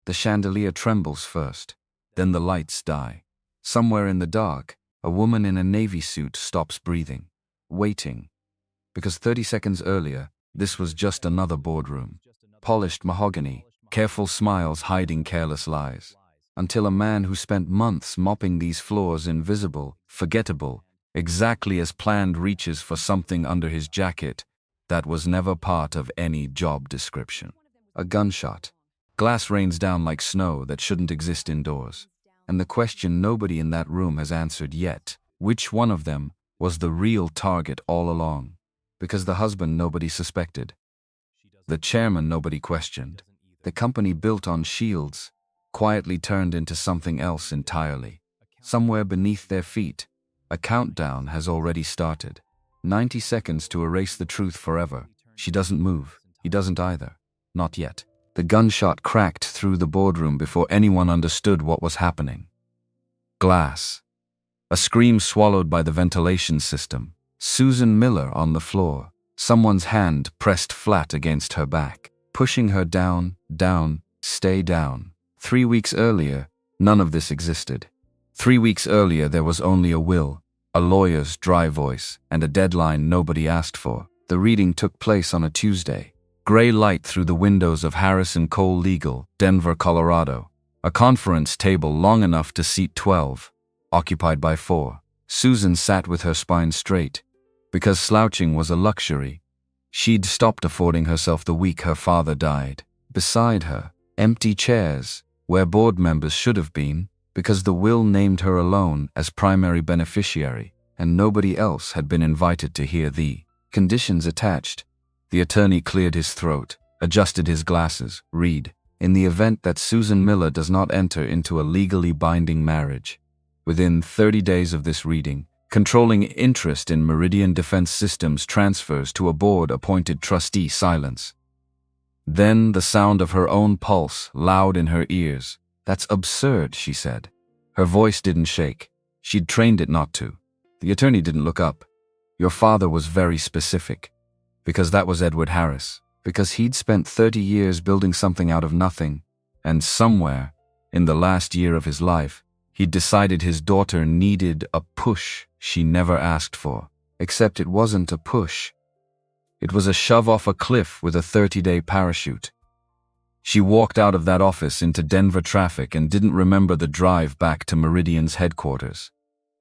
The chandelier trembles first. Then the lights die. Somewhere in the dark, a woman in a navy suit stops breathing, waiting. Because 30 seconds earlier, this was just another boardroom. Polished mahogany, careful smiles hiding careless lies. Until a man who spent months mopping these floors invisible, forgettable, exactly as planned reaches for something under his jacket that was never part of any job description. A gunshot. Glass rains down like snow that shouldn't exist indoors. And the question nobody in that room has answered yet, which one of them was the real target all along? Because the husband nobody suspected. The chairman nobody questioned. The company built on shields quietly turned into something else entirely. Somewhere beneath their feet, a countdown has already started. 90 seconds to erase the truth forever. She doesn't move. He doesn't either. Not yet. The gunshot cracked through the boardroom before anyone understood what was happening. Glass. A scream swallowed by the ventilation system. Susan Miller on the floor. Someone's hand pressed flat against her back, pushing her down, down, stay down. 3 weeks earlier, none of this existed. 3 weeks earlier, there was only a will, a lawyer's dry voice, and a deadline nobody asked for. The reading took place on a Tuesday. Gray light through the windows of Harris & Cole Legal, Denver, Colorado. A conference table long enough to seat 12, occupied by 4. Susan sat with her spine straight. Because slouching was a luxury, she'd stopped affording herself the week her father died. Beside her, empty chairs, where board members should have been, because the will named her alone as primary beneficiary, and nobody else had been invited to hear the conditions attached. The attorney cleared his throat, adjusted his glasses. Read, in the event that Susan Miller does not enter into a legally binding marriage, within 30 days of this reading, controlling interest in Meridian Defense Systems transfers to a board-appointed trustee. Silence. Then the sound of her own pulse, loud in her ears. That's absurd, she said. Her voice didn't shake. She'd trained it not to. The attorney didn't look up. Your father was very specific. Because that was Edward Harris. Because he'd spent 30 years building something out of nothing. And somewhere, in the last year of his life, he'd decided his daughter needed a push she never asked for. Except it wasn't a push. It was a shove off a cliff with a 30-day parachute. She walked out of that office into Denver traffic and didn't remember the drive back to Meridian's headquarters.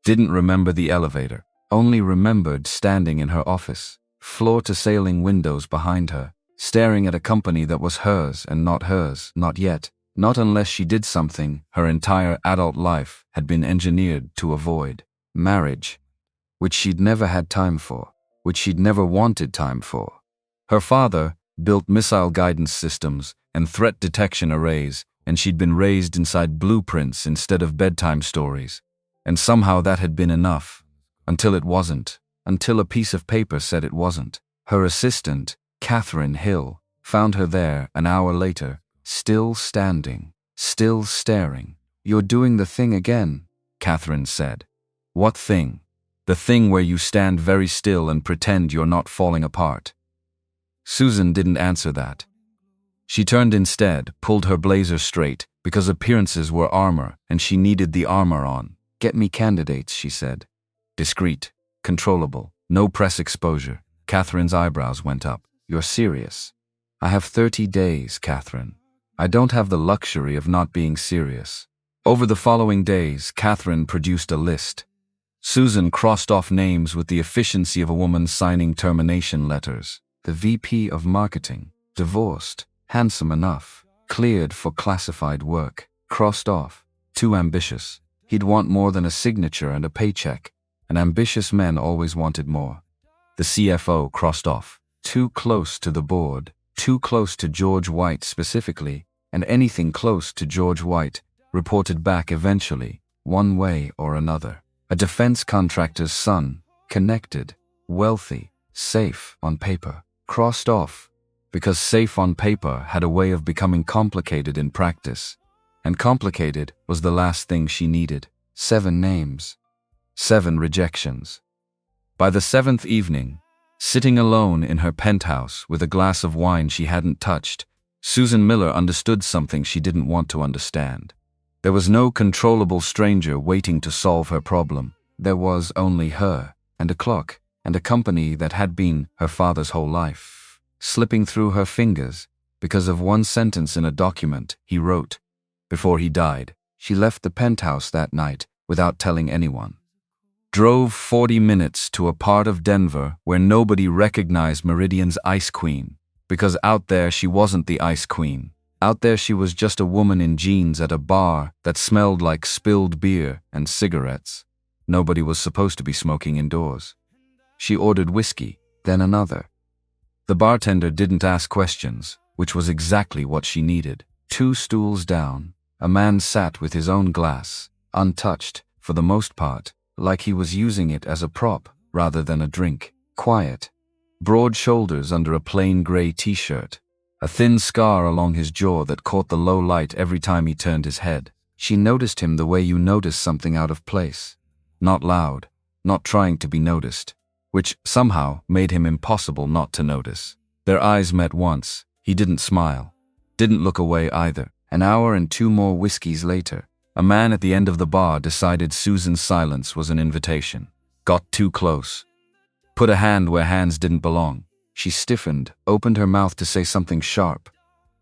Didn't remember the elevator. Only remembered standing in her office, floor-to-ceiling windows behind her, staring at a company that was hers and not hers, not yet, not unless she did something her entire adult life had been engineered to avoid. Marriage, which she'd never had time for. Which she'd never wanted time for. Her father built missile guidance systems and threat detection arrays, and she'd been raised inside blueprints instead of bedtime stories. And somehow that had been enough. Until it wasn't. Until a piece of paper said it wasn't. Her assistant, Catherine Hill, found her there an hour later, still standing, still staring. You're doing the thing again, Catherine said. What thing? The thing where you stand very still and pretend you're not falling apart. Susan didn't answer that. She turned instead, pulled her blazer straight, because appearances were armor, and she needed the armor on. Get me candidates, she said. Discreet, controllable, no press exposure. Catherine's eyebrows went up. You're serious? I have 30 days, Catherine. I don't have the luxury of not being serious. Over the following days, Catherine produced a list. Susan crossed off names with the efficiency of a woman signing termination letters. The VP of Marketing, divorced, handsome enough, cleared for classified work, crossed off, too ambitious. He'd want more than a signature and a paycheck, and ambitious men always wanted more. The CFO crossed off, too close to the board, too close to George White specifically, and anything close to George White reported back eventually, one way or another. A defense contractor's son, connected, wealthy, safe on paper, crossed off, because safe on paper had a way of becoming complicated in practice, and complicated was the last thing she needed. 7 names. 7 rejections. By the 7th evening, sitting alone in her penthouse with a glass of wine she hadn't touched, Susan Miller understood something she didn't want to understand. There was no controllable stranger waiting to solve her problem. There was only her, and a clock, and a company that had been her father's whole life, slipping through her fingers because of one sentence in a document he wrote. Before he died, she left the penthouse that night without telling anyone. Drove 40 minutes to a part of Denver where nobody recognized Meridian's Ice Queen, because out there she wasn't the Ice Queen. Out there she was just a woman in jeans at a bar that smelled like spilled beer and cigarettes. Nobody was supposed to be smoking indoors. She ordered whiskey, then another. The bartender didn't ask questions, which was exactly what she needed. 2 stools down, a man sat with his own glass, untouched, for the most part, like he was using it as a prop rather than a drink. Quiet. Broad shoulders under a plain gray t-shirt. A thin scar along his jaw that caught the low light every time he turned his head. She noticed him the way you notice something out of place. Not loud, not trying to be noticed, which somehow made him impossible not to notice. Their eyes met once. He didn't smile. Didn't look away either. An hour and 2 more whiskeys later, a man at the end of the bar decided Susan's silence was an invitation. Got too close. Put a hand where hands didn't belong. She stiffened, opened her mouth to say something sharp.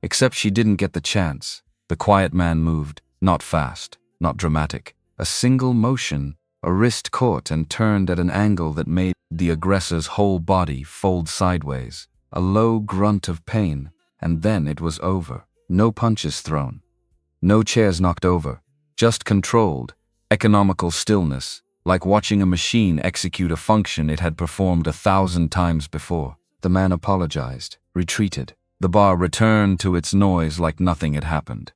Except she didn't get the chance. The quiet man moved, not fast, not dramatic. A single motion, a wrist caught and turned at an angle that made the aggressor's whole body fold sideways. A low grunt of pain, and then it was over. No punches thrown. No chairs knocked over. Just controlled, economical stillness, like watching a machine execute a function it had performed 1,000 times before. The man apologized, retreated. The bar returned to its noise like nothing had happened.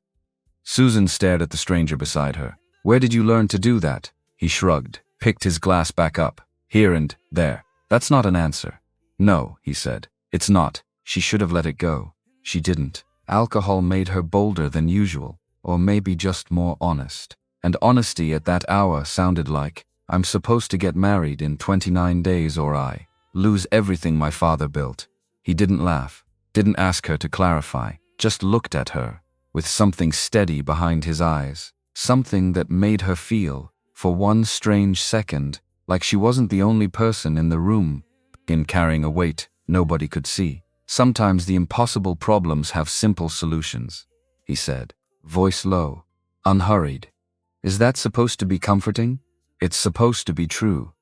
Susan stared at the stranger beside her. "Where did you learn to do that?" He shrugged, picked his glass back up. "Here and there. That's not an answer." "No," he said. "It's not." She should have let it go. She didn't. Alcohol made her bolder than usual, or maybe just more honest. And honesty at that hour sounded like, "I'm supposed to get married in 29 days or I lose everything my father built." He didn't laugh, didn't ask her to clarify, just looked at her, with something steady behind his eyes, something that made her feel, for one strange second, like she wasn't the only person in the room, carrying a weight nobody could see. "Sometimes the impossible problems have simple solutions," he said, voice low, unhurried. "Is that supposed to be comforting?" "It's supposed to be true."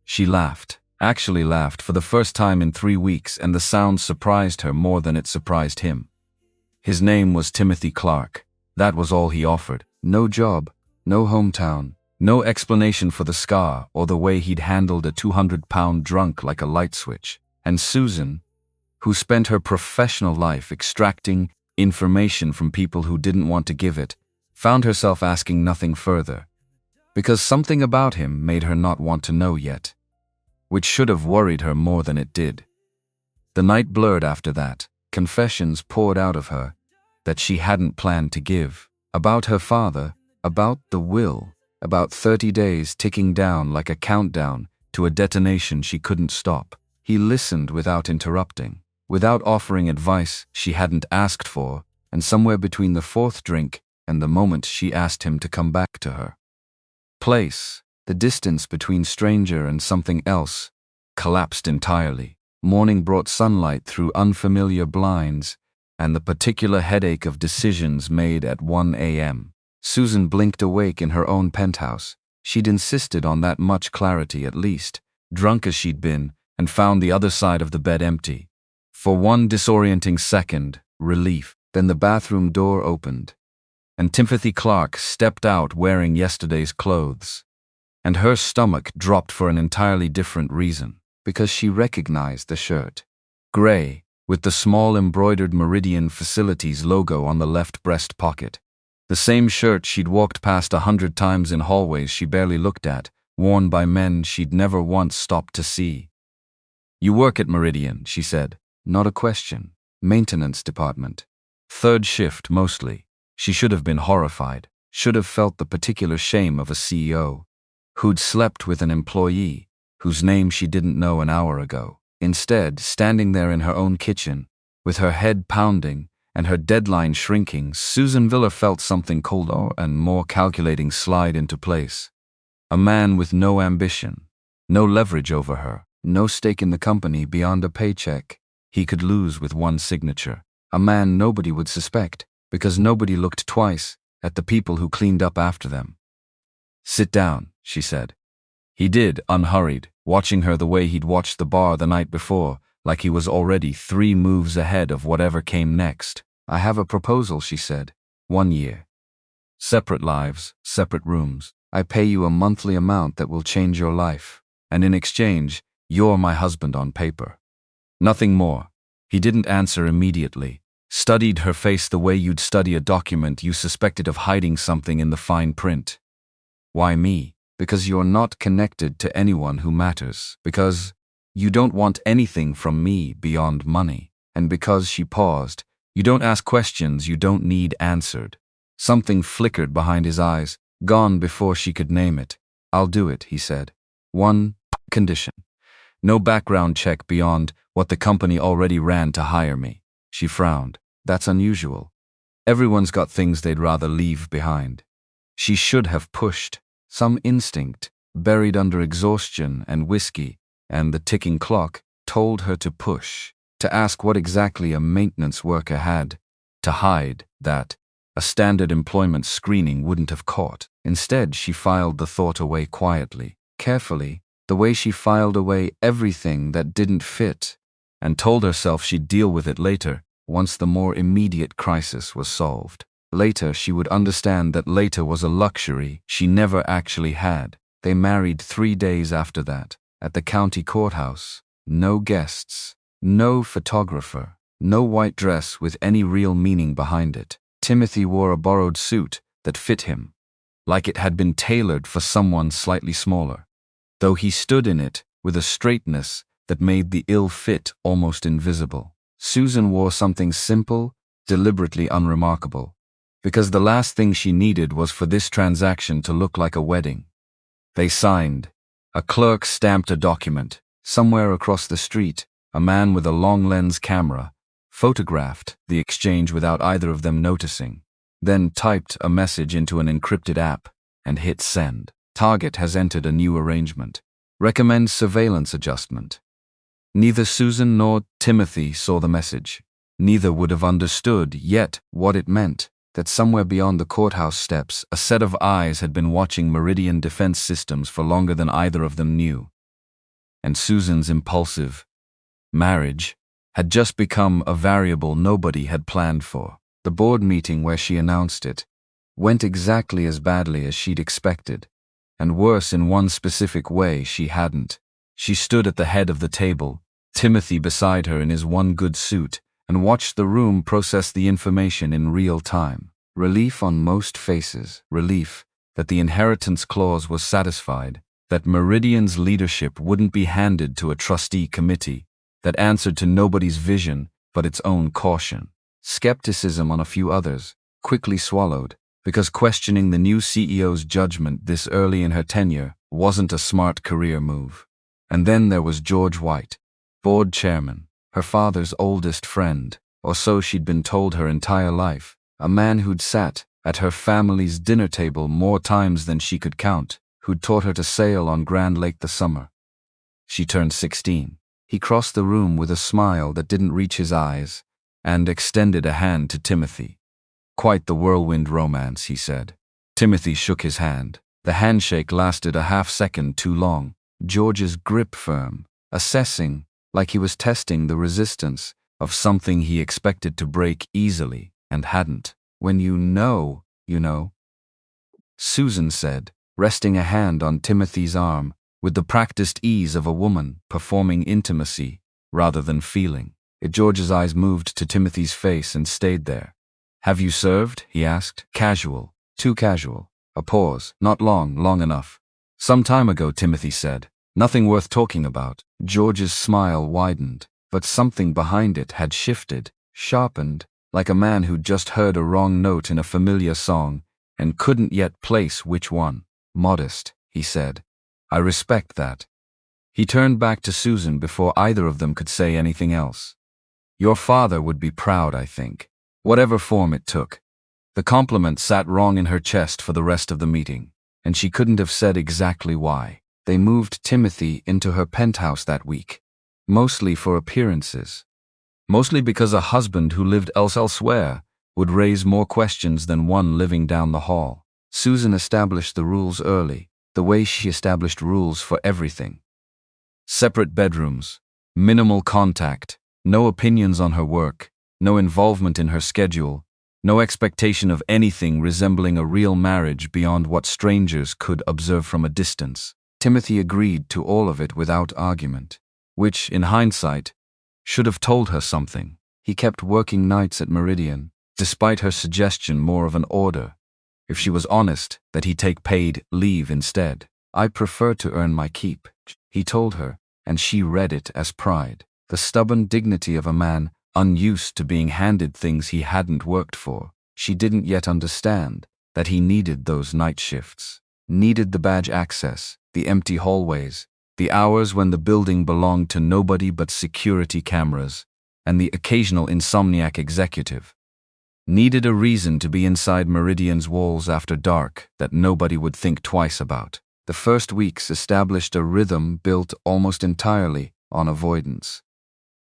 She laughed, actually laughed for the first time in 3 weeks, and the sound surprised her more than it surprised him. His name was Timothy Clark. That was all he offered. No job, no hometown, no explanation for the scar or the way he'd handled a 200-pound drunk like a light switch. And Susan, who spent her professional life extracting information from people who didn't want to give it, found herself asking nothing further. Because something about him made her not want to know yet, which should have worried her more than it did. The night blurred after that. Confessions poured out of her that she hadn't planned to give. About her father, about the will, about 30 days ticking down like a countdown to a detonation she couldn't stop. He listened without interrupting, without offering advice she hadn't asked for, and somewhere between the 4th drink and the moment she asked him to come back to her. Place, the distance between stranger and something else, collapsed entirely. Morning brought sunlight through unfamiliar blinds, and the particular headache of decisions made at 1 a.m. Susan blinked awake in her own penthouse. She'd insisted on that much clarity at least, drunk as she'd been, and found the other side of the bed empty. For one disorienting second, relief. Then the bathroom door opened, and Timothy Clark stepped out wearing yesterday's clothes. And her stomach dropped for an entirely different reason, because she recognized the shirt. Gray, with the small embroidered Meridian Facilities logo on the left breast pocket. The same shirt she'd walked past 100 times in hallways she barely looked at, worn by men she'd never once stopped to see. "You work at Meridian," she said. Not a question. Maintenance department. 3rd shift mostly. She should have been horrified, should have felt the particular shame of a CEO, who'd slept with an employee, whose name she didn't know an hour ago. Instead, standing there in her own kitchen, with her head pounding and her deadline shrinking, Susan Villa felt something colder and more calculating slide into place. A man with no ambition, no leverage over her, no stake in the company beyond a paycheck he could lose with one signature. A man nobody would suspect, because nobody looked twice at the people who cleaned up after them. "Sit down," she said. He did, unhurried, watching her the way he'd watched the bar the night before, like he was already 3 moves ahead of whatever came next. "I have a proposal," she said. 1 year. Separate lives, separate rooms. I pay you a monthly amount that will change your life. And in exchange, you're my husband on paper. Nothing more. He didn't answer immediately. Studied her face the way you'd study a document you suspected of hiding something in the fine print. "Why me?" "Because you're not connected to anyone who matters. Because you don't want anything from me beyond money. And because," she paused, "you don't ask questions you don't need answered." Something flickered behind his eyes, gone before she could name it. "I'll do it," he said. "One condition. No background check beyond what the company already ran to hire me." She frowned. "That's unusual. Everyone's got things they'd rather leave behind." She should have pushed. Some instinct, buried under exhaustion and whiskey, and the ticking clock, told her to push, to ask what exactly a maintenance worker had, to hide that a standard employment screening wouldn't have caught. Instead, she filed the thought away quietly, carefully, the way she filed away everything that didn't fit, and told herself she'd deal with it later, once the more immediate crisis was solved. Later, she would understand that later was a luxury she never actually had. They married 3 days after that, at the county courthouse. No guests, no photographer, no white dress with any real meaning behind it. Timothy wore a borrowed suit that fit him, like it had been tailored for someone slightly smaller, though he stood in it with a straightness that made the ill fit almost invisible. Susan wore something simple, deliberately unremarkable, because the last thing she needed was for this transaction to look like a wedding. They signed. A clerk stamped a document. Somewhere across the street, a man with a long-lens camera photographed the exchange without either of them noticing, then typed a message into an encrypted app and hit send. "Target has entered a new arrangement. Recommends surveillance adjustment." Neither Susan nor Timothy saw the message. Neither would have understood yet what it meant, that somewhere beyond the courthouse steps, a set of eyes had been watching Meridian Defense Systems for longer than either of them knew. And Susan's impulsive marriage had just become a variable nobody had planned for. The board meeting where she announced it went exactly as badly as she'd expected, and worse in one specific way she hadn't. She stood at the head of the table, Timothy beside her in his one good suit, and watched the room process the information in real time. Relief on most faces, relief that the inheritance clause was satisfied, that Meridian's leadership wouldn't be handed to a trustee committee that answered to nobody's vision but its own caution. Skepticism on a few others, quickly swallowed, because questioning the new CEO's judgment this early in her tenure wasn't a smart career move. And then there was George White, board chairman, her father's oldest friend, or so she'd been told her entire life, a man who'd sat at her family's dinner table more times than she could count, who'd taught her to sail on Grand Lake the summer she turned 16. He crossed the room with a smile that didn't reach his eyes and extended a hand to Timothy. "Quite the whirlwind romance," he said. Timothy shook his hand. The handshake lasted a half-second too long, George's grip firm, assessing, like he was testing the resistance of something he expected to break easily and hadn't. "When you know, you know," Susan said, resting a hand on Timothy's arm with the practiced ease of a woman performing intimacy rather than feeling. George's eyes moved to Timothy's face and stayed there. "Have you served?" he asked. Casual. Too casual. A pause. Not long, long enough. "Some time ago," Timothy said. "Nothing worth talking about." George's smile widened, but something behind it had shifted, sharpened, like a man who'd just heard a wrong note in a familiar song and couldn't yet place which one. "Modest," he said. "I respect that." He turned back to Susan before either of them could say anything else. "Your father would be proud, I think." whatever form it took. The compliment sat wrong in her chest for the rest of the meeting, and she couldn't have said exactly why. They moved Timothy into her penthouse that week, mostly for appearances. Mostly because a husband who lived elsewhere would raise more questions than one living down the hall. Susan established the rules early, the way she established rules for everything. Separate bedrooms, minimal contact, no opinions on her work, no involvement in her schedule, no expectation of anything resembling a real marriage beyond what strangers could observe from a distance. Timothy agreed to all of it without argument, which, in hindsight, should have told her something. He kept working nights at Meridian, despite her suggestion more of an order, if she was honest, that he take paid leave instead. "I prefer to earn my keep," he told her, and she read it as pride, the stubborn dignity of a man unused to being handed things he hadn't worked for. She didn't yet understand that he needed those night shifts, needed the badge access, the empty hallways, the hours when the building belonged to nobody but security cameras, and the occasional insomniac executive. Needed a reason to be inside Meridian's walls after dark that nobody would think twice about. The first weeks established a rhythm built almost entirely on avoidance.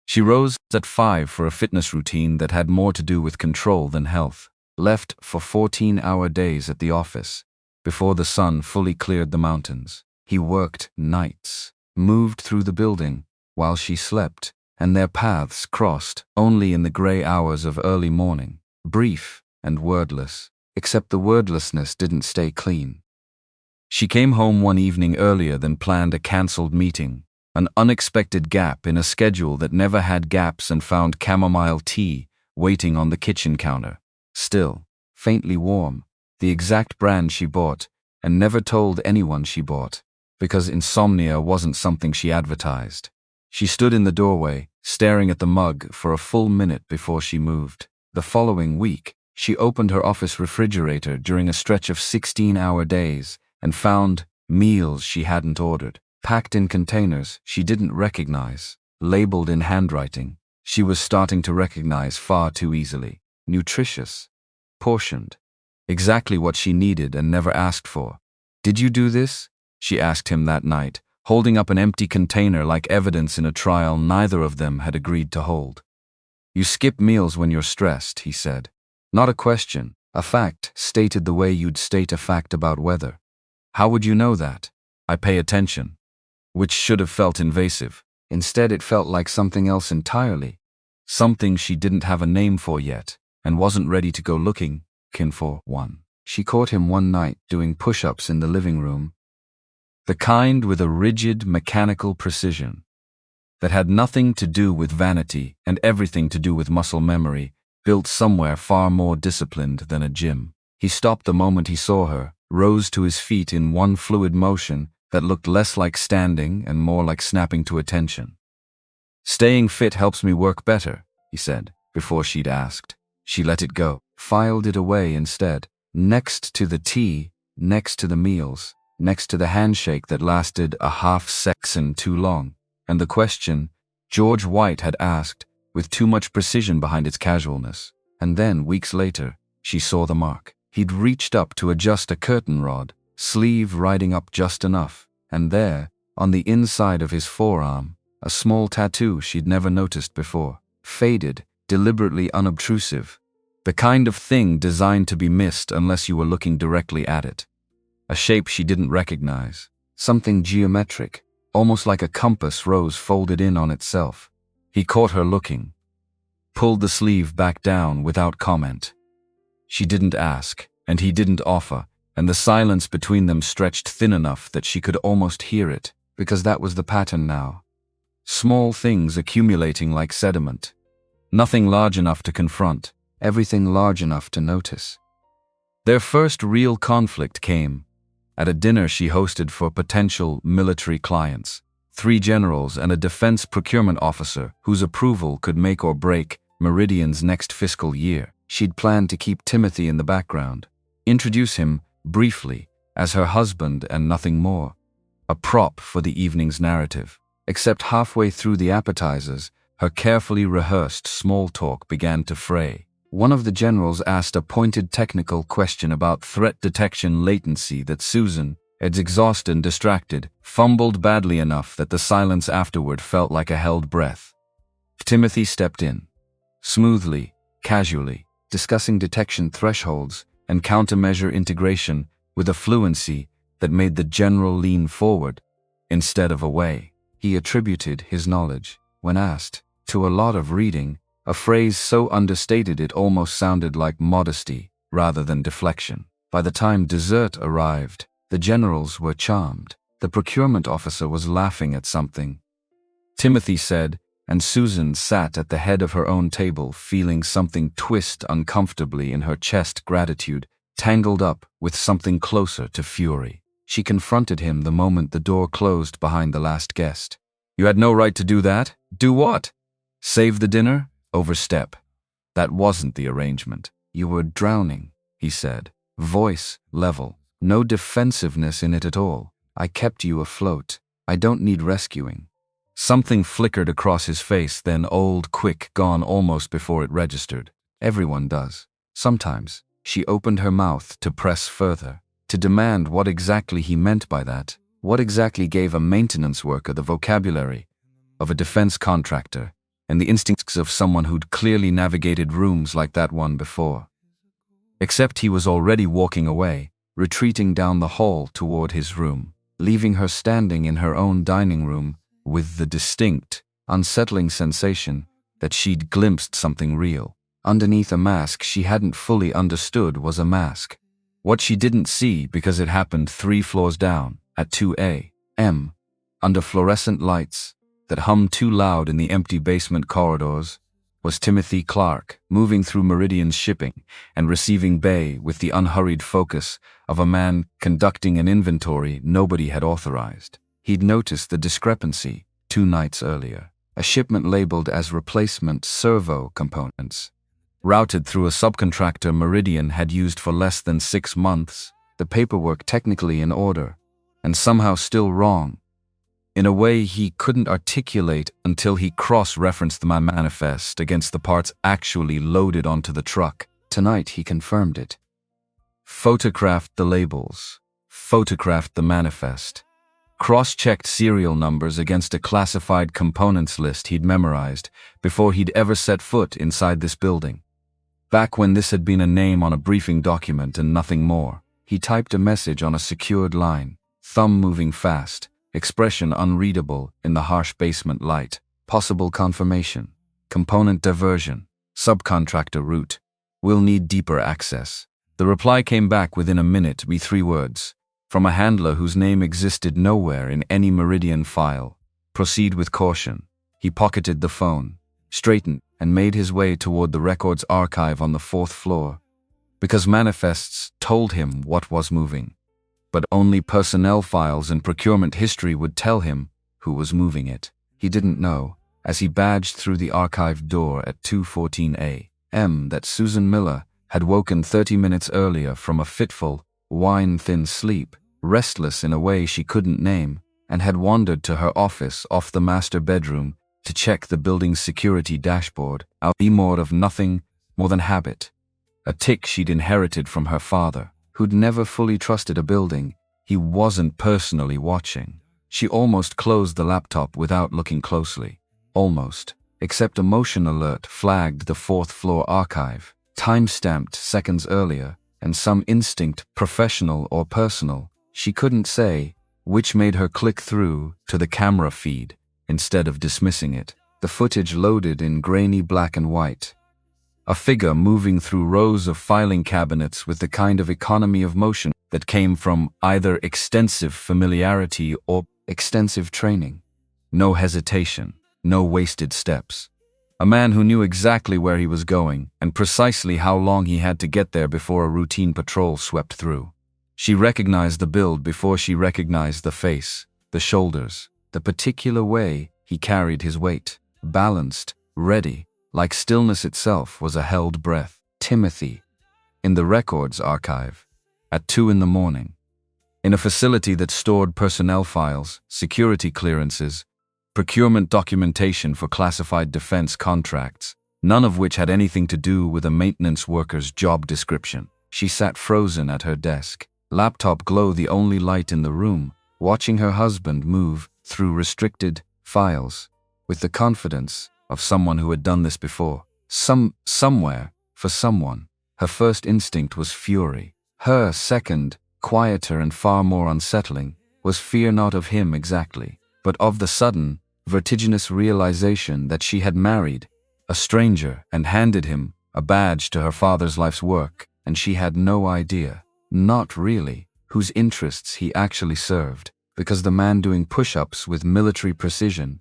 She rose at 5 for a fitness routine that had more to do with control than health, left for 14-hour days at the office, before the sun fully cleared the mountains. He worked nights, moved through the building while she slept, and their paths crossed only in the gray hours of early morning. Brief and wordless, except the wordlessness didn't stay clean. She came home one evening earlier than planned, a cancelled meeting, an unexpected gap in a schedule that never had gaps, and found chamomile tea waiting on the kitchen counter. Still, faintly warm, the exact brand she bought, and never told anyone she bought, because insomnia wasn't something she advertised. She stood in the doorway, staring at the mug for a full minute before she moved. The following week, she opened her office refrigerator during a stretch of 16-hour days and found meals she hadn't ordered, packed in containers she didn't recognize, labeled in handwriting she was starting to recognize far too easily. Nutritious, portioned, exactly what she needed and never asked for. "Did you do this?" she asked him that night, holding up an empty container like evidence in a trial neither of them had agreed to hold. "You skip meals when you're stressed," he said. "Not a question, a fact stated the way you'd state a fact about weather." "How would you know that?" "I pay attention." Which should have felt invasive. Instead, it felt like something else entirely. Something she didn't have a name for yet, and wasn't ready to go looking for one. She caught him one night doing push-ups in the living room. The kind with a rigid, mechanical precision that had nothing to do with vanity and everything to do with muscle memory, built somewhere far more disciplined than a gym. He stopped the moment he saw her, rose to his feet in one fluid motion that looked less like standing and more like snapping to attention. "Staying fit helps me work better," he said, before she'd asked. She let it go, filed it away instead, next to the tea, next to the meals, next to the handshake that lasted a half-second too long, and the question George White had asked with too much precision behind its casualness. And then, weeks later, she saw the mark. He'd reached up to adjust a curtain rod, sleeve riding up just enough, and there, on the inside of his forearm, a small tattoo she'd never noticed before. Faded, deliberately unobtrusive. The kind of thing designed to be missed unless you were looking directly at it. A shape she didn't recognize. Something geometric, almost like a compass rose folded in on itself. He caught her looking. Pulled the sleeve back down without comment. She didn't ask, and he didn't offer, and the silence between them stretched thin enough that she could almost hear it, because that was the pattern now. Small things accumulating like sediment. Nothing large enough to confront, everything large enough to notice. Their first real conflict came at a dinner she hosted for potential military clients. 3 generals and a defense procurement officer whose approval could make or break Meridian's next fiscal year. She'd planned to keep Timothy in the background, introduce him, briefly, as her husband and nothing more. A prop for the evening's narrative. Except halfway through the appetizers, her carefully rehearsed small talk began to fray. One of the generals asked a pointed technical question about threat detection latency that Susan, as exhausted and distracted, fumbled badly enough that the silence afterward felt like a held breath. Timothy stepped in. Smoothly, casually, discussing detection thresholds and countermeasure integration with a fluency that made the general lean forward instead of away. He attributed his knowledge, when asked, to a lot of reading, a phrase so understated it almost sounded like modesty rather than deflection. By the time dessert arrived, the generals were charmed. The procurement officer was laughing at something Timothy said, and Susan sat at the head of her own table feeling something twist uncomfortably in her chest, gratitude tangled up with something closer to fury. She confronted him the moment the door closed behind the last guest. "You had no right to do that." "Do what?" "Save the dinner?" "Overstep. That wasn't the arrangement." "You were drowning," he said, voice level, no defensiveness in it at all. "I kept you afloat. I don't need rescuing." Something flickered across his face, then old, quick, gone almost before it registered. Everyone does. Sometimes. She opened her mouth to press further, to demand what exactly he meant by that, what exactly gave a maintenance worker the vocabulary of a defense contractor and the instincts of someone who'd clearly navigated rooms like that one before. Except he was already walking away, retreating down the hall toward his room, leaving her standing in her own dining room with the distinct, unsettling sensation that she'd glimpsed something real. Underneath a mask she hadn't fully understood was a mask. What she didn't see because it happened 3 floors down, at 2 a.m., under fluorescent lights that hummed too loud in the empty basement corridors, was Timothy Clark, moving through Meridian's shipping and receiving bay with the unhurried focus of a man conducting an inventory nobody had authorized. He'd noticed the discrepancy 2 nights earlier. A shipment labeled as replacement servo components, routed through a subcontractor Meridian had used for less than 6 months, the paperwork technically in order, and somehow still wrong, in a way he couldn't articulate until he cross-referenced the manifest against the parts actually loaded onto the truck. Tonight he confirmed it. Photographed the labels, photographed the manifest, cross-checked serial numbers against a classified components list he'd memorized before he'd ever set foot inside this building. Back when this had been a name on a briefing document and nothing more, he typed a message on a secured line, thumb moving fast, expression unreadable in the harsh basement light. Possible confirmation. Component diversion. Subcontractor route. Will need deeper access. The reply came back within a minute with 3 words, from a handler whose name existed nowhere in any Meridian file. Proceed with caution. He pocketed the phone, straightened, and made his way toward the records archive on the 4th floor, because manifests told him what was moving. But only personnel files and procurement history would tell him who was moving it. He didn't know, as he badged through the archive door at 2:14 a.m., that Susan Miller had woken 30 minutes earlier from a fitful, wine-thin sleep, restless in a way she couldn't name, and had wandered to her office off the master bedroom to check the building's security dashboard, out more of nothing more than habit, a tic she'd inherited from her father, who'd never fully trusted a building he wasn't personally watching. She almost closed the laptop without looking closely. Almost. Except a motion alert flagged the 4th floor archive, time-stamped seconds earlier, and some instinct, professional or personal, she couldn't say, which made her click through to the camera feed instead of dismissing it. The footage loaded in grainy black and white. A figure moving through rows of filing cabinets with the kind of economy of motion that came from either extensive familiarity or extensive training. No hesitation, no wasted steps. A man who knew exactly where he was going and precisely how long he had to get there before a routine patrol swept through. She recognized the build before she recognized the face, the shoulders, the particular way he carried his weight, balanced, ready, like stillness itself was a held breath. Timothy, in the records archive, at 2 a.m, in a facility that stored personnel files, security clearances, procurement documentation for classified defense contracts, none of which had anything to do with a maintenance worker's job description. She sat frozen at her desk, laptop glow the only light in the room, watching her husband move through restricted files with the confidence of someone who had done this before. Somewhere, for someone. Her first instinct was fury. Her second, quieter and far more unsettling, was fear not of him exactly, but of the sudden, vertiginous realization that she had married a stranger and handed him a badge to her father's life's work, and she had no idea, not really, whose interests he actually served, because the man doing push-ups with military precision,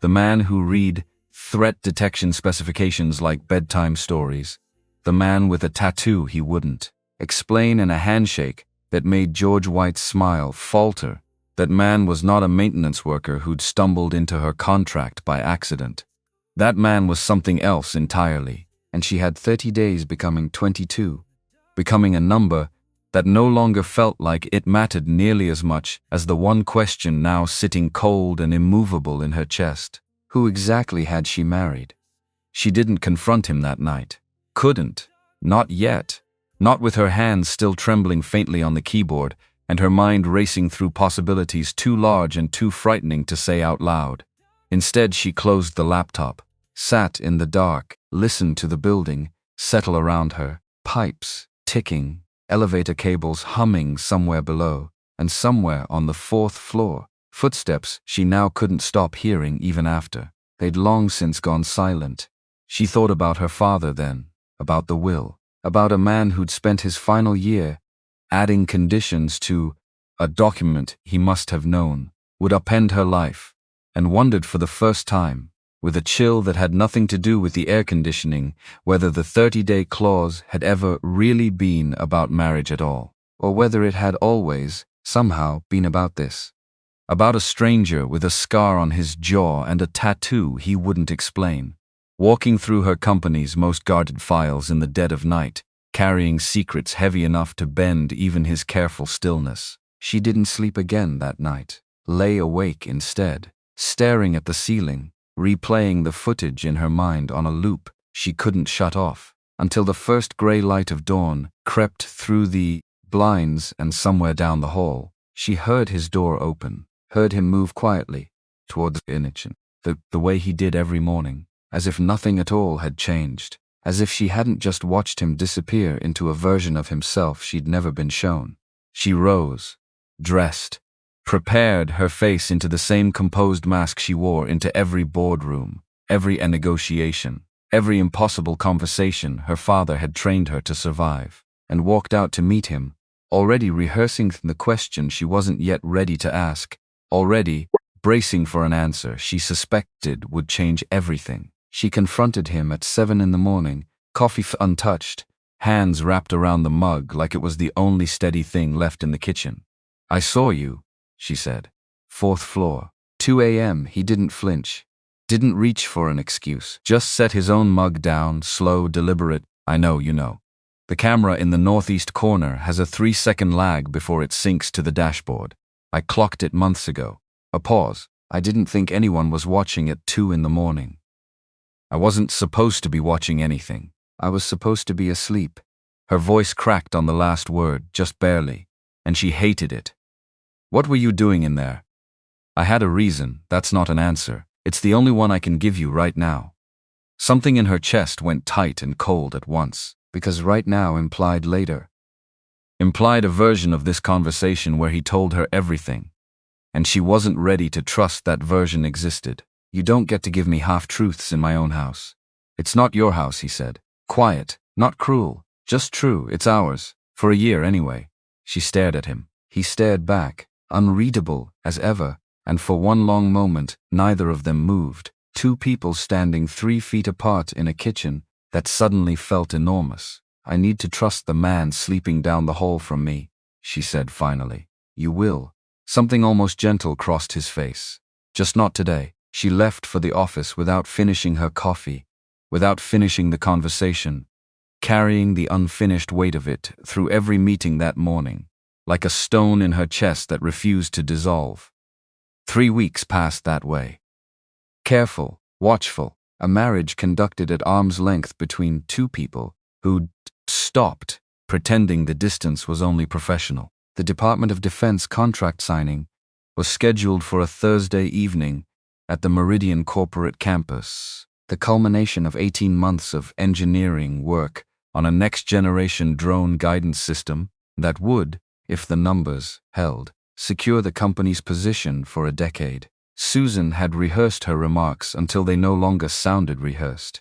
the man who read threat detection specifications like bedtime stories, the man with a tattoo he wouldn't explain and a handshake that made George White's smile falter, that man was not a maintenance worker who'd stumbled into her contract by accident. That man was something else entirely, and she had 30 days becoming 22, becoming a number that no longer felt like it mattered nearly as much as the one question now sitting cold and immovable in her chest. Who exactly had she married? She didn't confront him that night. Couldn't. Not yet. Not with her hands still trembling faintly on the keyboard and her mind racing through possibilities too large and too frightening to say out loud. Instead, she closed the laptop, sat in the dark, listened to the building settle around her, pipes ticking, elevator cables humming somewhere below, and somewhere on the 4th floor, footsteps she now couldn't stop hearing even after. They'd long since gone silent. She thought about her father then, about the will, about a man who'd spent his final year adding conditions to a document he must have known would upend her life, and wondered for the first time, with a chill that had nothing to do with the air conditioning, whether the 30-day clause had ever really been about marriage at all, or whether it had always, somehow, been about this. About a stranger with a scar on his jaw and a tattoo he wouldn't explain, walking through her company's most guarded files in the dead of night, carrying secrets heavy enough to bend even his careful stillness. She didn't sleep again that night, lay awake instead, staring at the ceiling, replaying the footage in her mind on a loop she couldn't shut off, until the first gray light of dawn crept through the blinds and somewhere down the hall, she heard his door open, heard him move quietly toward the kitchen, the way he did every morning, as if nothing at all had changed, as if she hadn't just watched him disappear into a version of himself she'd never been shown. She rose, dressed, prepared her face into the same composed mask she wore into every boardroom, every negotiation, every impossible conversation her father had trained her to survive, and walked out to meet him, already rehearsing the question she wasn't yet ready to ask, already bracing for an answer she suspected would change everything. She confronted him at 7 a.m, coffee untouched, hands wrapped around the mug like it was the only steady thing left in the kitchen. "I saw you," she said. 4th floor. 2 a.m. He didn't flinch. Didn't reach for an excuse. Just set his own mug down, slow, deliberate. "I know, you know. The camera in the northeast corner has a 3-second lag before it syncs to the dashboard. I clocked it months ago." A pause. "I didn't think anyone was watching at 2 a.m. I wasn't supposed to be watching anything. I was supposed to be asleep." Her voice cracked on the last word, just barely, and she hated it. "What were you doing in there?" "I had a reason. That's not an answer. It's the only one I can give you right now." Something in her chest went tight and cold at once, because right now implied later. Implied a version of this conversation where he told her everything, and she wasn't ready to trust that version existed. "You don't get to give me half-truths in my own house." "It's not your house," he said. Quiet, not cruel, just true. "It's ours. For a year anyway." She stared at him. He stared back, unreadable as ever, and for one long moment, neither of them moved. Two people standing 3 feet apart in a kitchen that suddenly felt enormous. "I need to trust the man sleeping down the hall from me," she said finally. "You will." Something almost gentle crossed his face. "Just not today." She left for the office without finishing her coffee, without finishing the conversation, carrying the unfinished weight of it through every meeting that morning, like a stone in her chest that refused to dissolve. 3 weeks passed that way. Careful, watchful, A marriage conducted at arm's length between two people who'd stopped pretending the distance was only professional. The Department of Defense contract signing was scheduled for a Thursday evening at the Meridian corporate campus, the culmination of 18 months of engineering work on a next-generation drone guidance system that would, if the numbers held, secure the company's position for a decade. Susan had rehearsed her remarks until they no longer sounded rehearsed.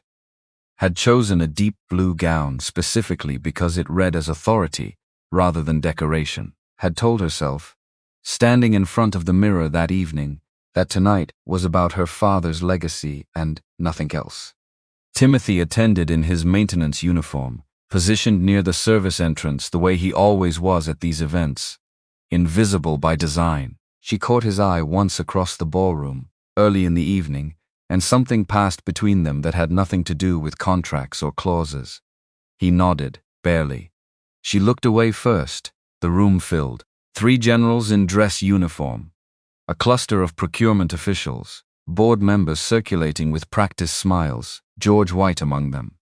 Had chosen a deep blue gown specifically because it read as authority rather than decoration. Had told herself, standing in front of the mirror that evening, that tonight was about her father's legacy and nothing else. Timothy attended in his maintenance uniform, positioned near the service entrance the way he always was at these events. Invisible by design. She caught his eye once across the ballroom, early in the evening, and something passed between them that had nothing to do with contracts or clauses. He nodded, barely. She looked away first. The room filled. 3 generals in dress uniform. A cluster of procurement officials, board members circulating with practiced smiles, George White among them.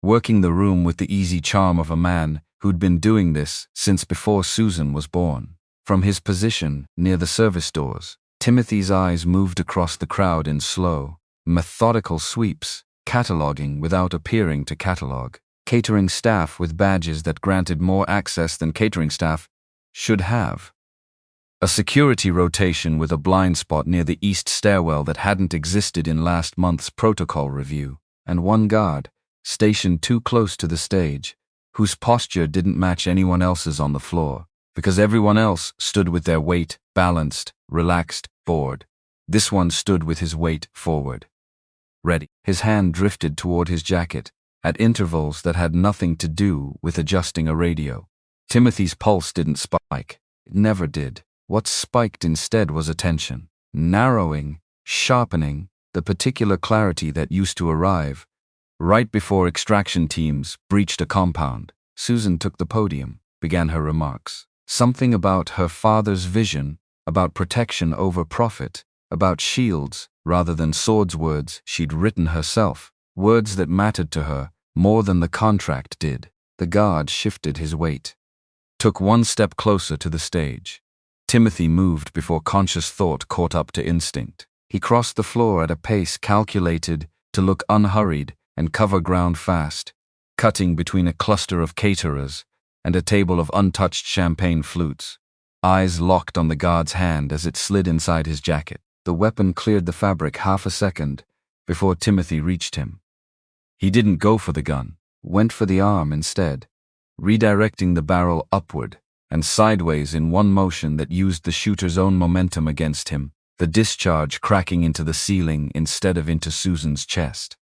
Working the room with the easy charm of a man who'd been doing this since before Susan was born. From his position near the service doors, Timothy's eyes moved across the crowd in slow, methodical sweeps, cataloging without appearing to catalog. Catering staff with badges that granted more access than catering staff should have. A security rotation with a blind spot near the east stairwell that hadn't existed in last month's protocol review, and 1 guard, stationed too close to the stage, whose posture didn't match anyone else's on the floor, because everyone else stood with their weight balanced, relaxed, bored. This one stood with his weight forward. Ready. His hand drifted toward his jacket, at intervals that had nothing to do with adjusting a radio. Timothy's pulse didn't spike. It never did. What spiked instead was attention, narrowing, sharpening, the particular clarity that used to arrive right before extraction teams breached a compound. Susan took the podium, began her remarks. Something about her father's vision, about protection over profit, about shields rather than swords, words she'd written herself, words that mattered to her more than the contract did. The guard shifted his weight, took 1 step closer to the stage. Timothy moved before conscious thought caught up to instinct. He crossed the floor at a pace calculated to look unhurried and cover ground fast, cutting between a cluster of caterers and a table of untouched champagne flutes. Eyes locked on the guard's hand as it slid inside his jacket. The weapon cleared the fabric half a second before Timothy reached him. He didn't go for the gun, went for the arm instead, redirecting the barrel upward and sideways in one motion that used the shooter's own momentum against him, the discharge cracking into the ceiling instead of into Susan's chest.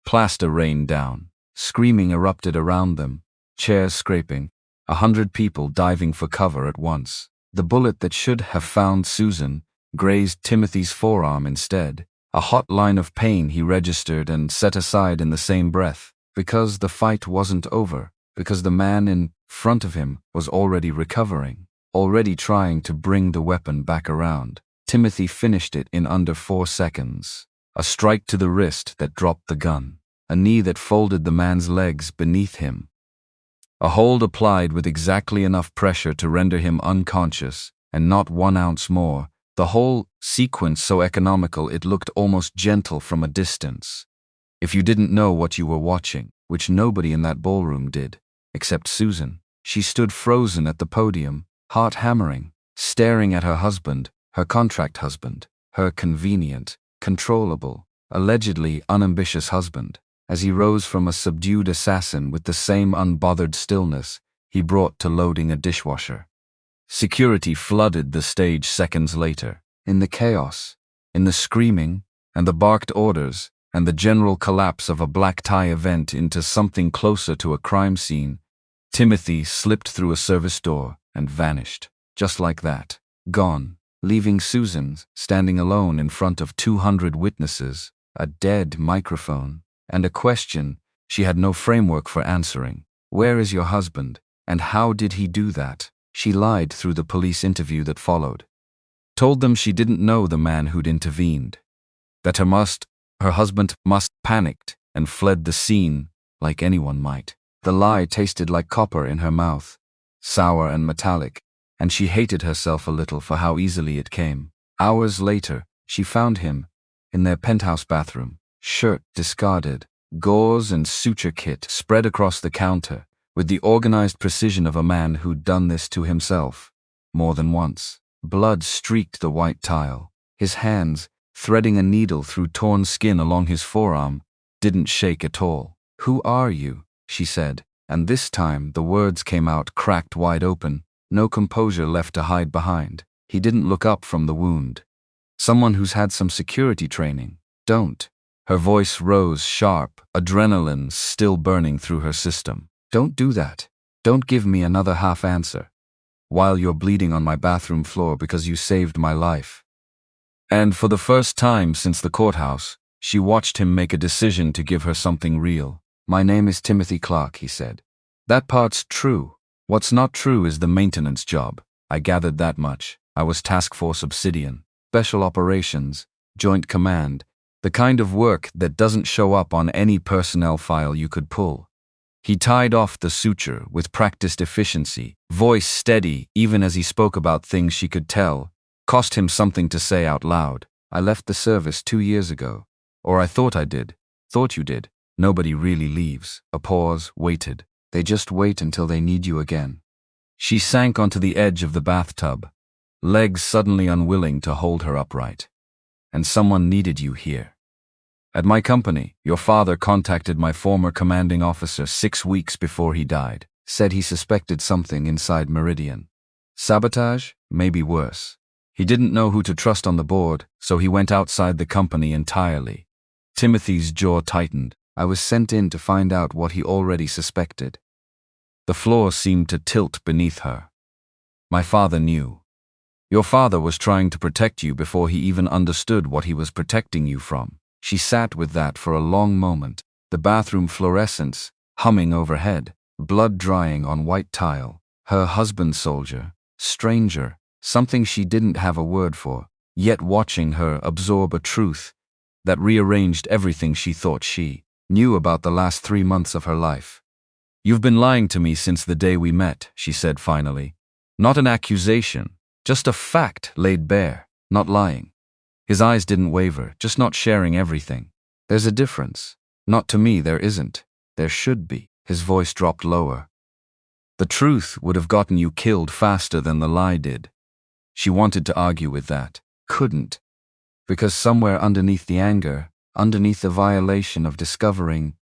Plaster rained down. Screaming erupted around them, chairs scraping, 100 people diving for cover at once. The bullet that should have found Susan grazed Timothy's forearm instead, a hot line of pain he registered and set aside in the same breath, because the fight wasn't over, because the man in front of him was already recovering, already trying to bring the weapon back around. Timothy finished it in under 4 seconds. A strike to the wrist that dropped the gun, a knee that folded the man's legs beneath him. A hold applied with exactly enough pressure to render him unconscious, and not 1 ounce more. The whole sequence so economical it looked almost gentle from a distance. If you didn't know what you were watching, which nobody in that ballroom did, except Susan, she stood frozen at the podium, heart hammering, staring at her husband, her contract husband, her convenient, controllable, allegedly unambitious husband, as he rose from a subdued assassin with the same unbothered stillness he brought to loading a dishwasher. Security flooded the stage seconds later. In the chaos, in the screaming, and the barked orders, and the general collapse of a black tie event into something closer to a crime scene, Timothy slipped through a service door and vanished, just like that, gone, leaving Susan standing alone in front of 200 witnesses, a dead microphone, and a question she had no framework for answering. Where is your husband, and how did he do that? She lied through the police interview that followed. Told them she didn't know the man who'd intervened. That her Her husband must panicked and fled the scene like anyone might. The lie tasted like copper in her mouth, sour and metallic, and she hated herself a little for how easily it came. Hours later, she found him in their penthouse bathroom, shirt discarded, gauze and suture kit spread across the counter, with the organized precision of a man who'd done this to himself more than once. Blood streaked the white tile. His hands, threading a needle through torn skin along his forearm, didn't shake at all. "Who are you?" she said, and this time the words came out cracked wide open, no composure left to hide behind. He didn't look up from the wound. "Someone who's had some security training. Don't." Her voice rose sharp, adrenaline still burning through her system. "Don't do that. Don't give me another half answer while you're bleeding on my bathroom floor because you saved my life." And for the first time since the courthouse, she watched him make a decision to give her something real. "My name is Timothy Clark," he said. "That part's true. What's not true is the maintenance job. I gathered that much. I was Task Force Obsidian, Special Operations, Joint Command, the kind of work that doesn't show up on any personnel file you could pull." He tied off the suture with practiced efficiency, voice steady even as he spoke about things she could tell. Cost him something to say out loud. "I left the service 2 years ago. Or I thought I did. Thought you did. Nobody really leaves." A pause, waited. "They just wait until they need you again." She sank onto the edge of the bathtub, legs suddenly unwilling to hold her upright. "And someone needed you here. At my company, your father contacted my former commanding officer 6 weeks before he died. Said he suspected something inside Meridian. Sabotage? Maybe worse. He didn't know who to trust on the board, so he went outside the company entirely." Timothy's jaw tightened. "I was sent in to find out what he already suspected." The floor seemed to tilt beneath her. "My father knew. Your father was trying to protect you before he even understood what he was protecting you from." She sat with that for a long moment, the bathroom fluorescence humming overhead, blood drying on white tile. Her husband soldier, stranger, something she didn't have a word for, yet watching her absorb a truth that rearranged everything she thought she knew about the last 3 months of her life. "You've been lying to me since the day we met," she said finally. "Not an accusation, just a fact laid bare, not lying." His eyes didn't waver, "just not sharing everything. There's a difference. Not to me, there isn't. There should be." His voice dropped lower. "The truth would have gotten you killed faster than the lie did." She wanted to argue with that. Couldn't. Because somewhere underneath the anger, underneath the violation of discovering,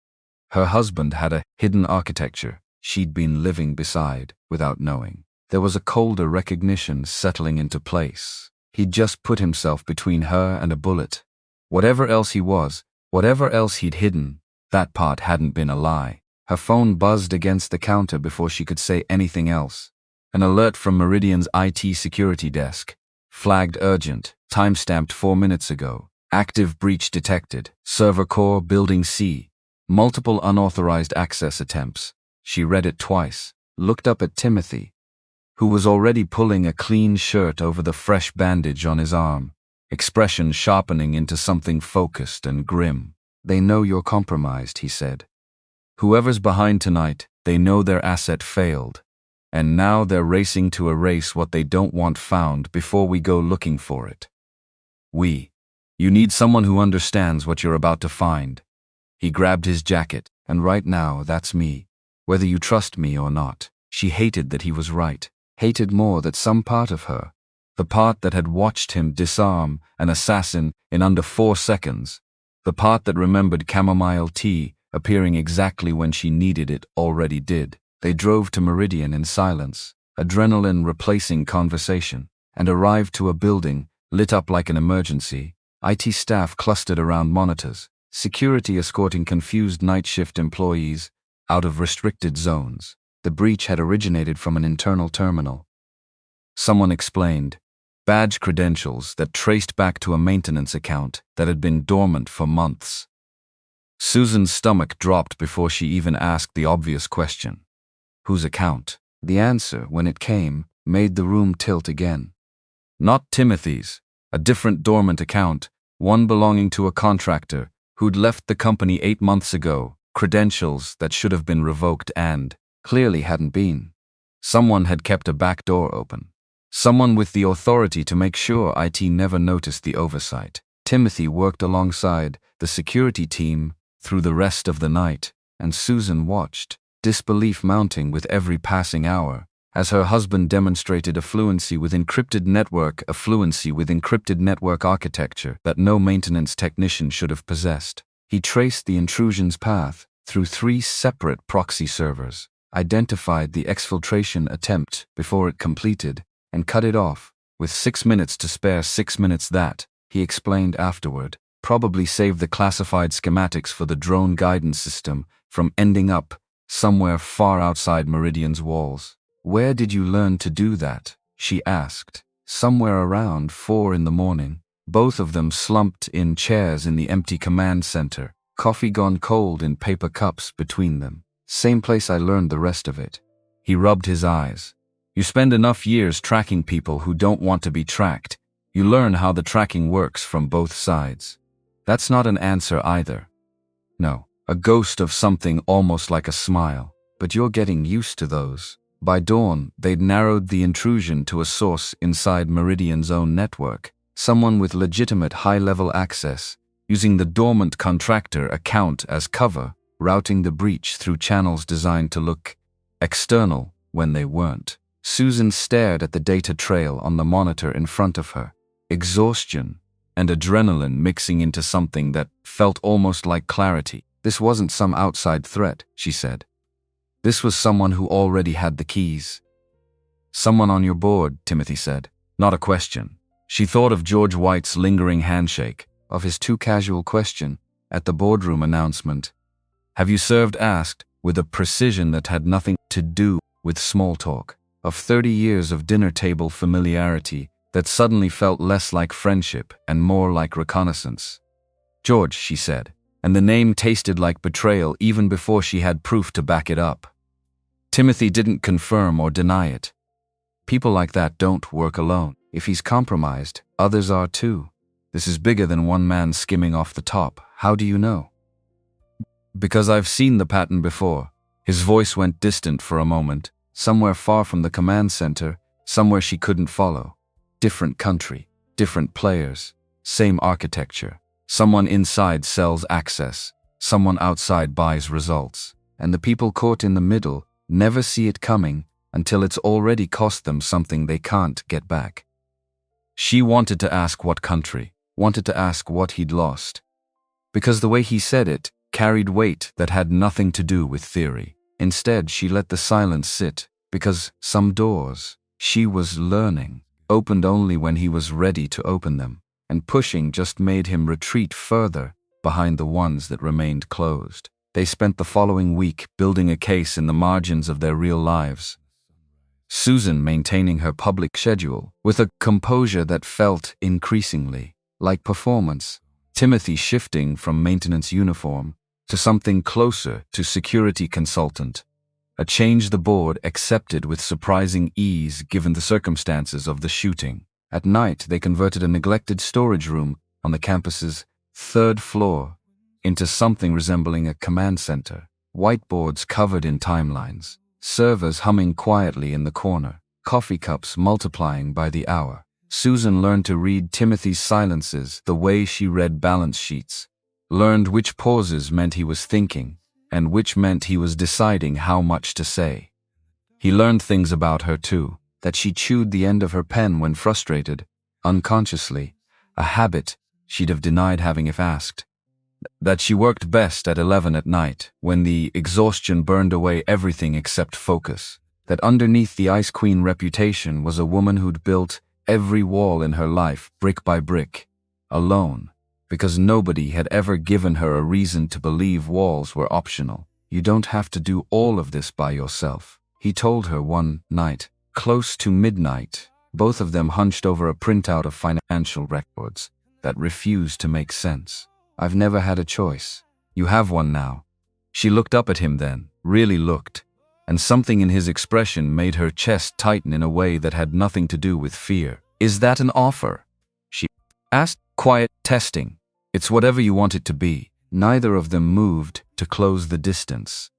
her husband had a hidden architecture she'd been living beside without knowing. There was a colder recognition settling into place. He'd just put himself between her and a bullet. Whatever else he was, whatever else he'd hidden, that part hadn't been a lie. Her phone buzzed against the counter before she could say anything else. An alert from Meridian's IT security desk. Flagged urgent, timestamped 4 minutes ago. Active breach detected. Server core, building C. Multiple unauthorized access attempts. She read it twice, looked up at Timothy, who was already pulling a clean shirt over the fresh bandage on his arm, expression sharpening into something focused and grim. "They know you're compromised," he said. "Whoever's behind tonight, they know their asset failed. And now they're racing to erase what they don't want found before we go looking for it. You need someone who understands what you're about to find." He grabbed his jacket. "And right now, that's me. Whether you trust me or not." She hated that he was right. Hated more that some part of her, the part that had watched him disarm an assassin in under 4 seconds, the part that remembered chamomile tea appearing exactly when she needed it, already did. They drove to Meridian in silence, adrenaline replacing conversation, and arrived to a building lit up like an emergency. IT staff clustered around monitors, security escorting confused night shift employees out of restricted zones. The breach had originated from an internal terminal. Someone explained. Badge credentials that traced back to a maintenance account that had been dormant for months. Susan's stomach dropped before she even asked the obvious question. Whose account? The answer, when it came, made the room tilt again. Not Timothy's. A different dormant account, one belonging to a contractor who'd left the company 8 months ago, credentials that should have been revoked and clearly hadn't been. Someone had kept a back door open. Someone with the authority to make sure IT never noticed the oversight. Timothy worked alongside the security team through the rest of the night, and Susan watched, disbelief mounting with every passing hour, as her husband demonstrated a fluency with encrypted network architecture that no maintenance technician should have possessed. He traced the intrusion's path through 3 separate proxy servers, identified the exfiltration attempt before it completed, and cut it off, with 6 minutes to spare. 6 minutes that, he explained afterward, probably saved the classified schematics for the drone guidance system from ending up somewhere far outside Meridian's walls. "Where did you learn to do that?" she asked. "Somewhere around 4 in the morning. Both of them slumped in chairs in the empty command center, coffee gone cold in paper cups between them. "Same place I learned the rest of it." He rubbed his eyes. "You spend enough years tracking people who don't want to be tracked. You learn how the tracking works from both sides." "That's not an answer either." "No, a ghost of something almost like a smile. But you're getting used to those." By dawn, they'd narrowed the intrusion to a source inside Meridian's own network, someone with legitimate high-level access, using the dormant contractor account as cover, routing the breach through channels designed to look external when they weren't. Susan stared at the data trail on the monitor in front of her, exhaustion and adrenaline mixing into something that felt almost like clarity. This wasn't some outside threat, she said. This was someone who already had the keys. "Someone on your board," Timothy said. Not a question. She thought of George White's lingering handshake, of his too casual question at the boardroom announcement. "Have you served?" asked, with a precision that had nothing to do with small talk, of 30 years of dinner-table familiarity that suddenly felt less like friendship and more like reconnaissance. "George," she said, and the name tasted like betrayal even before she had proof to back it up. Timothy didn't confirm or deny it. People like that don't work alone. If he's compromised, others are too. This is bigger than one man skimming off the top. How do you know? "Because I've seen the pattern before." His voice went distant for a moment, somewhere far from the command center, somewhere she couldn't follow. Different country, different players, same architecture. Someone inside sells access, someone outside buys results, and the people caught in the middle never see it coming until it's already cost them something they can't get back. She wanted to ask what country, wanted to ask what he'd lost, because the way he said it carried weight that had nothing to do with theory. Instead, she let the silence sit, because some doors, she was learning, opened only when he was ready to open them, and pushing just made him retreat further behind the ones that remained closed. They spent the following week building a case in the margins of their real lives. Susan maintaining her public schedule with a composure that felt increasingly like performance. Timothy shifting from maintenance uniform to something closer to security consultant, a change the board accepted with surprising ease given the circumstances of the shooting. At night, they converted a neglected storage room on the campus's 3rd floor into something resembling a command center. Whiteboards covered in timelines, servers humming quietly in the corner, coffee cups multiplying by the hour. Susan learned to read Timothy's silences the way she read balance sheets, learned which pauses meant he was thinking, and which meant he was deciding how much to say. He learned things about her too, that she chewed the end of her pen when frustrated, unconsciously, a habit she'd have denied having if asked. That she worked best at 11 at night, when the exhaustion burned away everything except focus. That underneath the Ice Queen reputation was a woman who'd built every wall in her life, brick by brick, alone, because nobody had ever given her a reason to believe walls were optional. "You don't have to do all of this by yourself," he told her one night, close to midnight, both of them hunched over a printout of financial records that refused to make sense. "I've never had a choice. You have one now." She looked up at him then, really looked, and something in his expression made her chest tighten in a way that had nothing to do with fear. "Is that an offer?" she asked. "Quiet testing. It's whatever you want it to be." Neither of them moved to close the distance.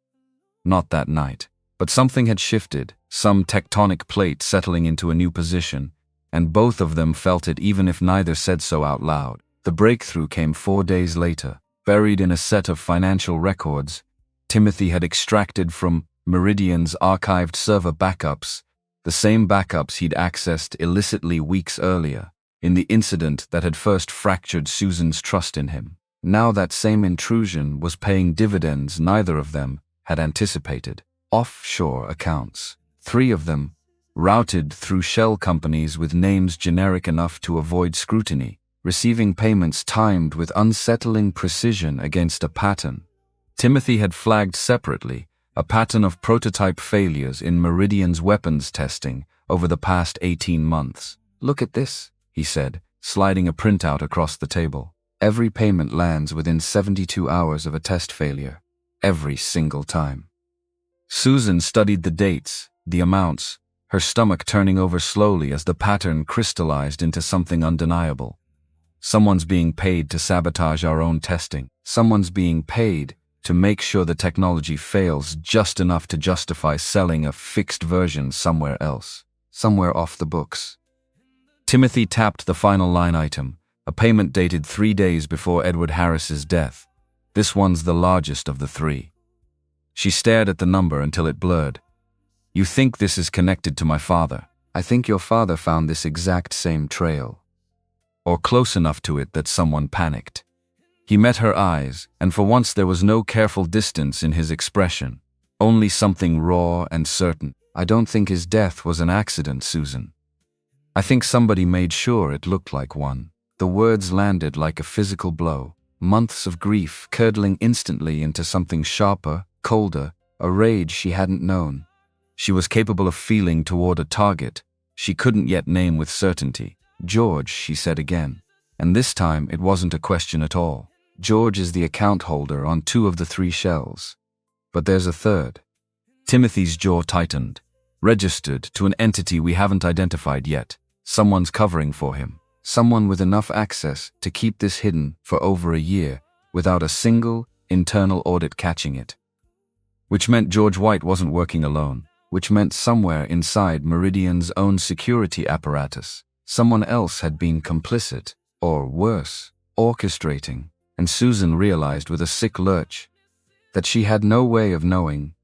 Not that night. But something had shifted, some tectonic plate settling into a new position, and both of them felt it even if neither said so out loud. The breakthrough came 4 days later. Buried in a set of financial records, Timothy had extracted from Meridian's archived server backups, the same backups he'd accessed illicitly weeks earlier, in the incident that had first fractured Susan's trust in him. Now that same intrusion was paying dividends neither of them had anticipated. Offshore accounts. 3 of them, routed through shell companies with names generic enough to avoid scrutiny, receiving payments timed with unsettling precision against a pattern. Timothy had flagged separately a pattern of prototype failures in Meridian's weapons testing over the past 18 months. "Look at this," he said, sliding a printout across the table. "Every payment lands within 72 hours of a test failure. Every single time." Susan studied the dates, the amounts, her stomach turning over slowly as the pattern crystallized into something undeniable. Someone's being paid to sabotage our own testing. Someone's being paid to make sure the technology fails just enough to justify selling a fixed version somewhere else, somewhere off the books. Timothy tapped the final line item, a payment dated 3 days before Edward Harris's death. "This one's the largest of the 3. She stared at the number until it blurred. "You think this is connected to my father?" "I think your father found this exact same trail." Or close enough to it that someone panicked. He met her eyes, and for once there was no careful distance in his expression, only something raw and certain. "I don't think his death was an accident, Susan. I think somebody made sure it looked like one." The words landed like a physical blow, months of grief curdling instantly into something sharper, colder, a rage she hadn't known. She was capable of feeling toward a target she couldn't yet name with certainty. "George," she said again, and this time it wasn't a question at all. "George is the account holder on 2 of the 3 shells. But there's a third." Timothy's jaw tightened. "Registered to an entity we haven't identified yet. Someone's covering for him. Someone with enough access to keep this hidden for over a year without a single internal audit catching it." Which meant George White wasn't working alone, which meant somewhere inside Meridian's own security apparatus, someone else had been complicit, or worse, orchestrating, and Susan realized with a sick lurch that she had no way of knowing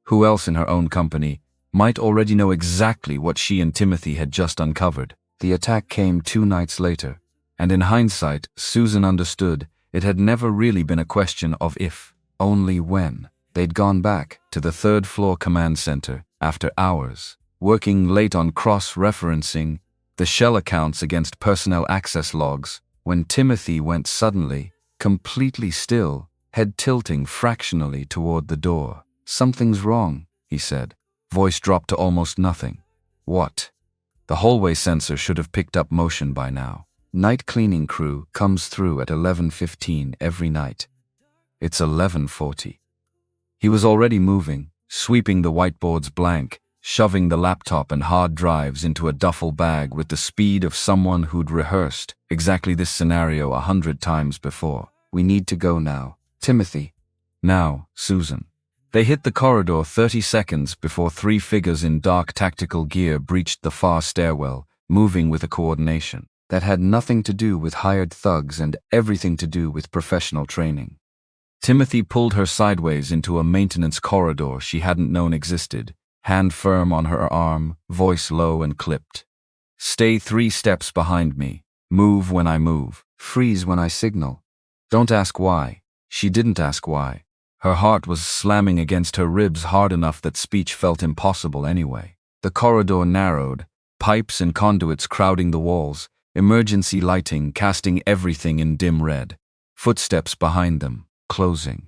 who else in her own company might already know exactly what she and Timothy had just uncovered. The attack came 2 nights later, and in hindsight, Susan understood it had never really been a question of if, only when. They'd gone back to the 3rd floor command center after hours, working late on cross-referencing the shell accounts against personnel access logs, when Timothy went suddenly, completely still, head tilting fractionally toward the door. "Something's wrong," he said, voice dropped to almost nothing. "What?" The hallway sensor should have picked up motion by now. "Night cleaning crew comes through at 11:15 every night. It's 11:40. He was already moving, sweeping the whiteboards blank, shoving the laptop and hard drives into a duffel bag with the speed of someone who'd rehearsed exactly this scenario 100 times before. "We need to go now. Timothy." "Now, Susan." They hit the corridor 30 seconds before 3 figures in dark tactical gear breached the far stairwell, moving with a coordination that had nothing to do with hired thugs and everything to do with professional training. Timothy pulled her sideways into a maintenance corridor she hadn't known existed, hand firm on her arm, voice low and clipped. "Stay 3 steps behind me. Move when I move. Freeze when I signal." Don't ask why. She didn't ask why. Her heart was slamming against her ribs hard enough that speech felt impossible anyway. The corridor narrowed, pipes and conduits crowding the walls, emergency lighting casting everything in dim red. Footsteps behind them, closing.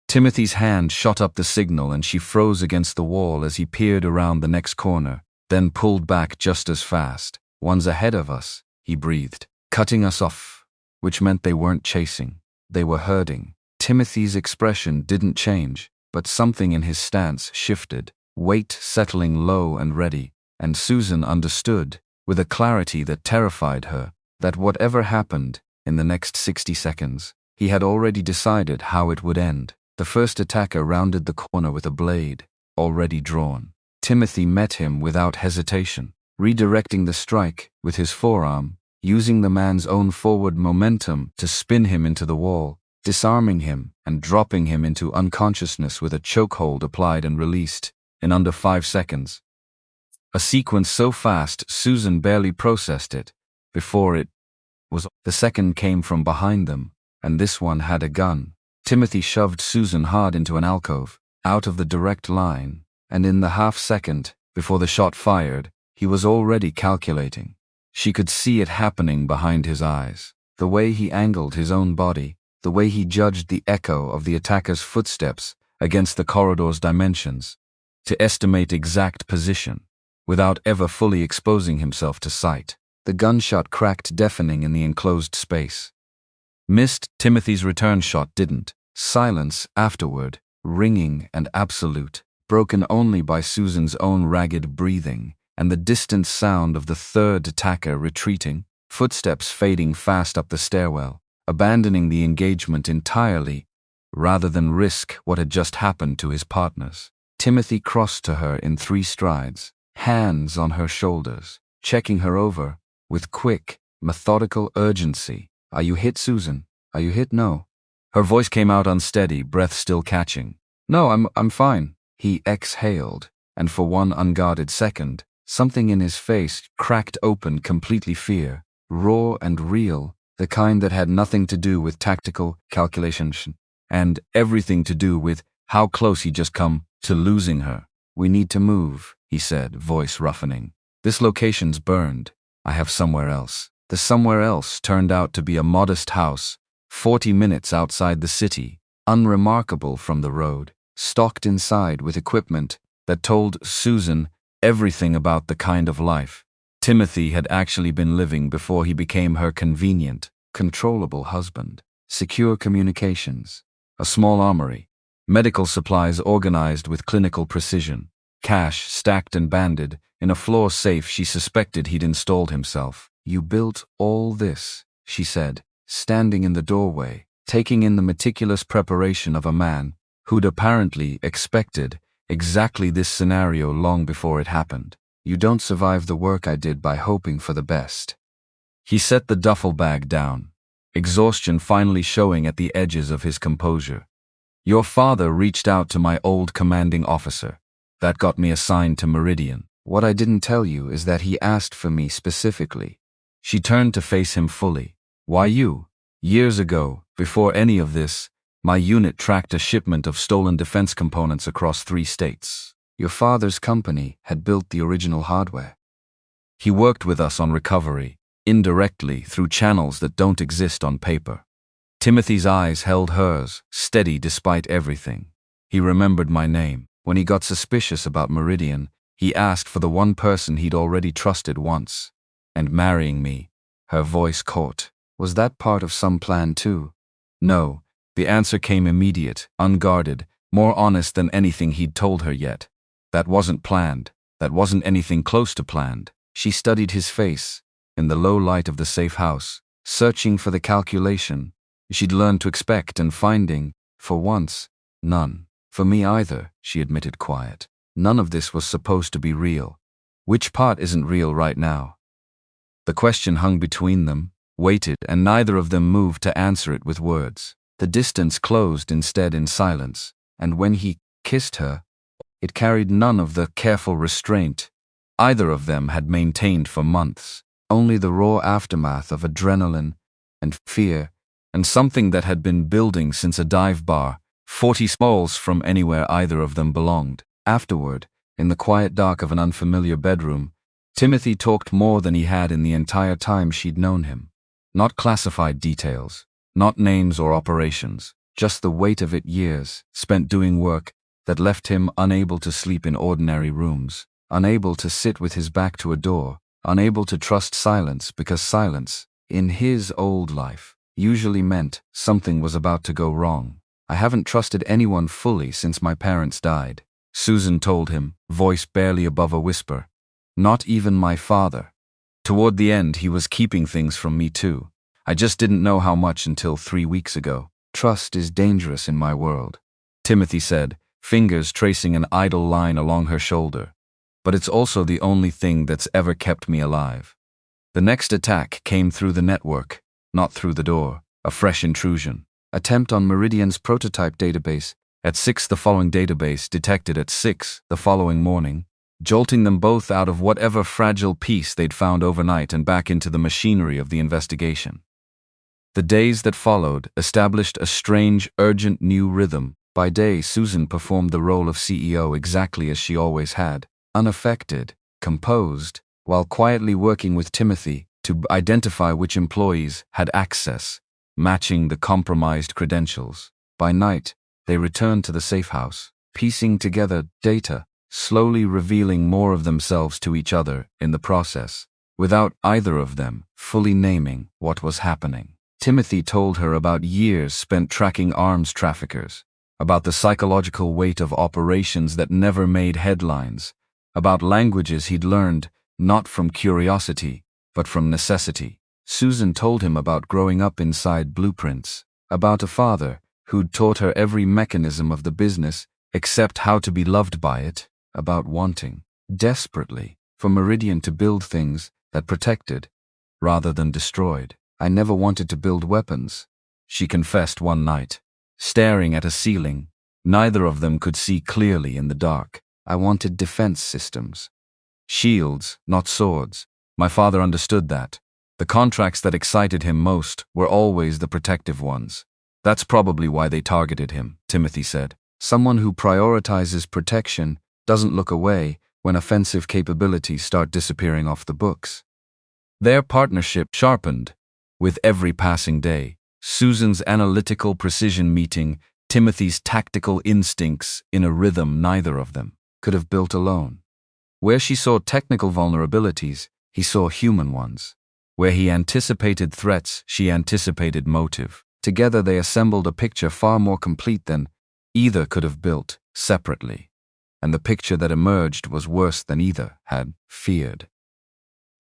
Timothy's hand shot up the signal and she froze against the wall as he peered around the next corner, then pulled back just as fast. "One's ahead of us," he breathed, "cutting us off," which meant they weren't chasing. They were herding. Timothy's expression didn't change, but something in his stance shifted, weight settling low and ready, and Susan understood, with a clarity that terrified her, that whatever happened in the next 60 seconds, He had already decided how it would end. The first attacker rounded the corner with a blade, already drawn. Timothy met him without hesitation, redirecting the strike with his forearm, using the man's own forward momentum to spin him into the wall, disarming him and dropping him into unconsciousness with a chokehold applied and released in under 5 seconds. A sequence so fast Susan barely processed it. Before it was, the second came from behind them, and this one had a gun. Timothy shoved Susan hard into an alcove, out of the direct line, and in the half-second before the shot fired, he was already calculating. She could see it happening behind his eyes. The way he angled his own body, the way he judged the echo of the attacker's footsteps against the corridor's dimensions, to estimate exact position, without ever fully exposing himself to sight. The gunshot cracked deafening in the enclosed space. Missed. Timothy's return shot didn't. Silence afterward, ringing and absolute, broken only by Susan's own ragged breathing and the distant sound of the third attacker retreating, footsteps fading fast up the stairwell, abandoning the engagement entirely rather than risk what had just happened to his partners. Timothy crossed to her in 3 strides, hands on her shoulders, checking her over with quick, methodical urgency. "Are you hit, Susan? Are you hit?" "No." Her voice came out unsteady, breath still catching. "No, I'm fine." He exhaled, and for one unguarded second, something in his face cracked open completely, fear, raw and real, the kind that had nothing to do with tactical calculation, and everything to do with how close he'd just come to losing her. "We need to move," he said, voice roughening. "This location's burned. I have somewhere else." The somewhere else turned out to be a modest house, 40 minutes outside the city, unremarkable from the road, stocked inside with equipment that told Susan everything about the kind of life Timothy had actually been living before he became her convenient, controllable husband. Secure communications, a small armory, medical supplies organized with clinical precision, cash stacked and banded in a floor safe she suspected he'd installed himself. "You built all this," she said, standing in the doorway, taking in the meticulous preparation of a man who'd apparently expected exactly this scenario long before it happened. "You don't survive the work I did by hoping for the best." He set the duffel bag down, exhaustion finally showing at the edges of his composure. "Your father reached out to my old commanding officer. That got me assigned to Meridian. What I didn't tell you is that he asked for me specifically." She turned to face him fully. "Why you?" "Years ago, before any of this, my unit tracked a shipment of stolen defense components across 3 states. Your father's company had built the original hardware. He worked with us on recovery, indirectly through channels that don't exist on paper." Timothy's eyes held hers, steady despite everything. He remembered my name. When he got suspicious about Meridian, he asked for the one person he'd already trusted once. "And marrying me." Her voice caught. "Was that part of some plan too?" "No." The answer came immediate, unguarded, more honest than anything he'd told her yet. "That wasn't planned. That wasn't anything close to planned." She studied his face, in the low light of the safe house, searching for the calculation she'd learned to expect and finding, for once, none. "For me either," she admitted quiet. "None of this was supposed to be real." "Which part isn't real right now?" The question hung between them, waited, and neither of them moved to answer it with words. The distance closed instead in silence, and when he kissed her, it carried none of the careful restraint either of them had maintained for months, only the raw aftermath of adrenaline and fear, and something that had been building since a dive bar 40 miles from anywhere either of them belonged. Afterward, in the quiet dark of an unfamiliar bedroom, Timothy talked more than he had in the entire time she'd known him. Not classified details, not names or operations, just the weight of it, years spent doing work that left him unable to sleep in ordinary rooms, unable to sit with his back to a door, unable to trust silence because silence, in his old life, usually meant something was about to go wrong. "I haven't trusted anyone fully since my parents died," Susan told him, voice barely above a whisper. "Not even my father. Toward the end, he was keeping things from me too. I just didn't know how much until 3 weeks ago. Trust is dangerous in my world, Timothy said, fingers tracing an idle line along her shoulder. But it's also the only thing that's ever kept me alive. The next attack came through the network, not through the door. A fresh intrusion. Attempt on Meridian's prototype database. At 6 the following database detected at 6 the following morning, jolting them both out of whatever fragile peace they'd found overnight and back into the machinery of the investigation. The days that followed established a strange, urgent new rhythm. By day, Susan performed the role of CEO exactly as she always had, unaffected, composed, while quietly working with Timothy to identify which employees had access, matching the compromised credentials. By night, they returned to the safe house, piecing together data, slowly revealing more of themselves to each other in the process, without either of them fully naming what was happening. Timothy told her about years spent tracking arms traffickers, about the psychological weight of operations that never made headlines, about languages he'd learned not from curiosity, but from necessity. Susan told him about growing up inside blueprints, about a father who'd taught her every mechanism of the business except how to be loved by it, about wanting, desperately, for Meridian to build things that protected, rather than destroyed. I never wanted to build weapons, she confessed one night, staring at a ceiling. Neither of them could see clearly in the dark. I wanted defense systems. Shields, not swords. My father understood that. The contracts that excited him most were always the protective ones. That's probably why they targeted him, Timothy said. Someone who prioritizes protection doesn't look away when offensive capabilities start disappearing off the books. Their partnership sharpened with every passing day. Susan's analytical precision meeting Timothy's tactical instincts in a rhythm neither of them could have built alone. Where she saw technical vulnerabilities, he saw human ones. Where he anticipated threats, she anticipated motive. Together they assembled a picture far more complete than either could have built separately. And the picture that emerged was worse than either had feared.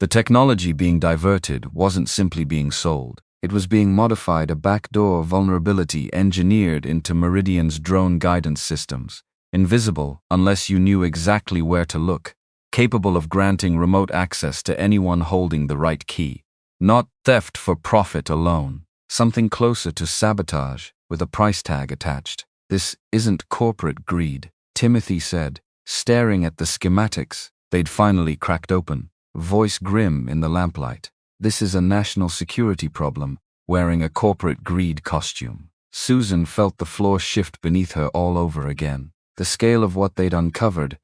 The technology being diverted wasn't simply being sold. It was being modified, a backdoor vulnerability engineered into Meridian's drone guidance systems. Invisible unless you knew exactly where to look. Capable of granting remote access to anyone holding the right key. Not theft for profit alone. Something closer to sabotage with a price tag attached. This isn't corporate greed, Timothy said, staring at the schematics they'd finally cracked open, voice grim in the lamplight. This is a national security problem, wearing a corporate greed costume. Susan felt the floor shift beneath her all over again. The scale of what they'd uncovered,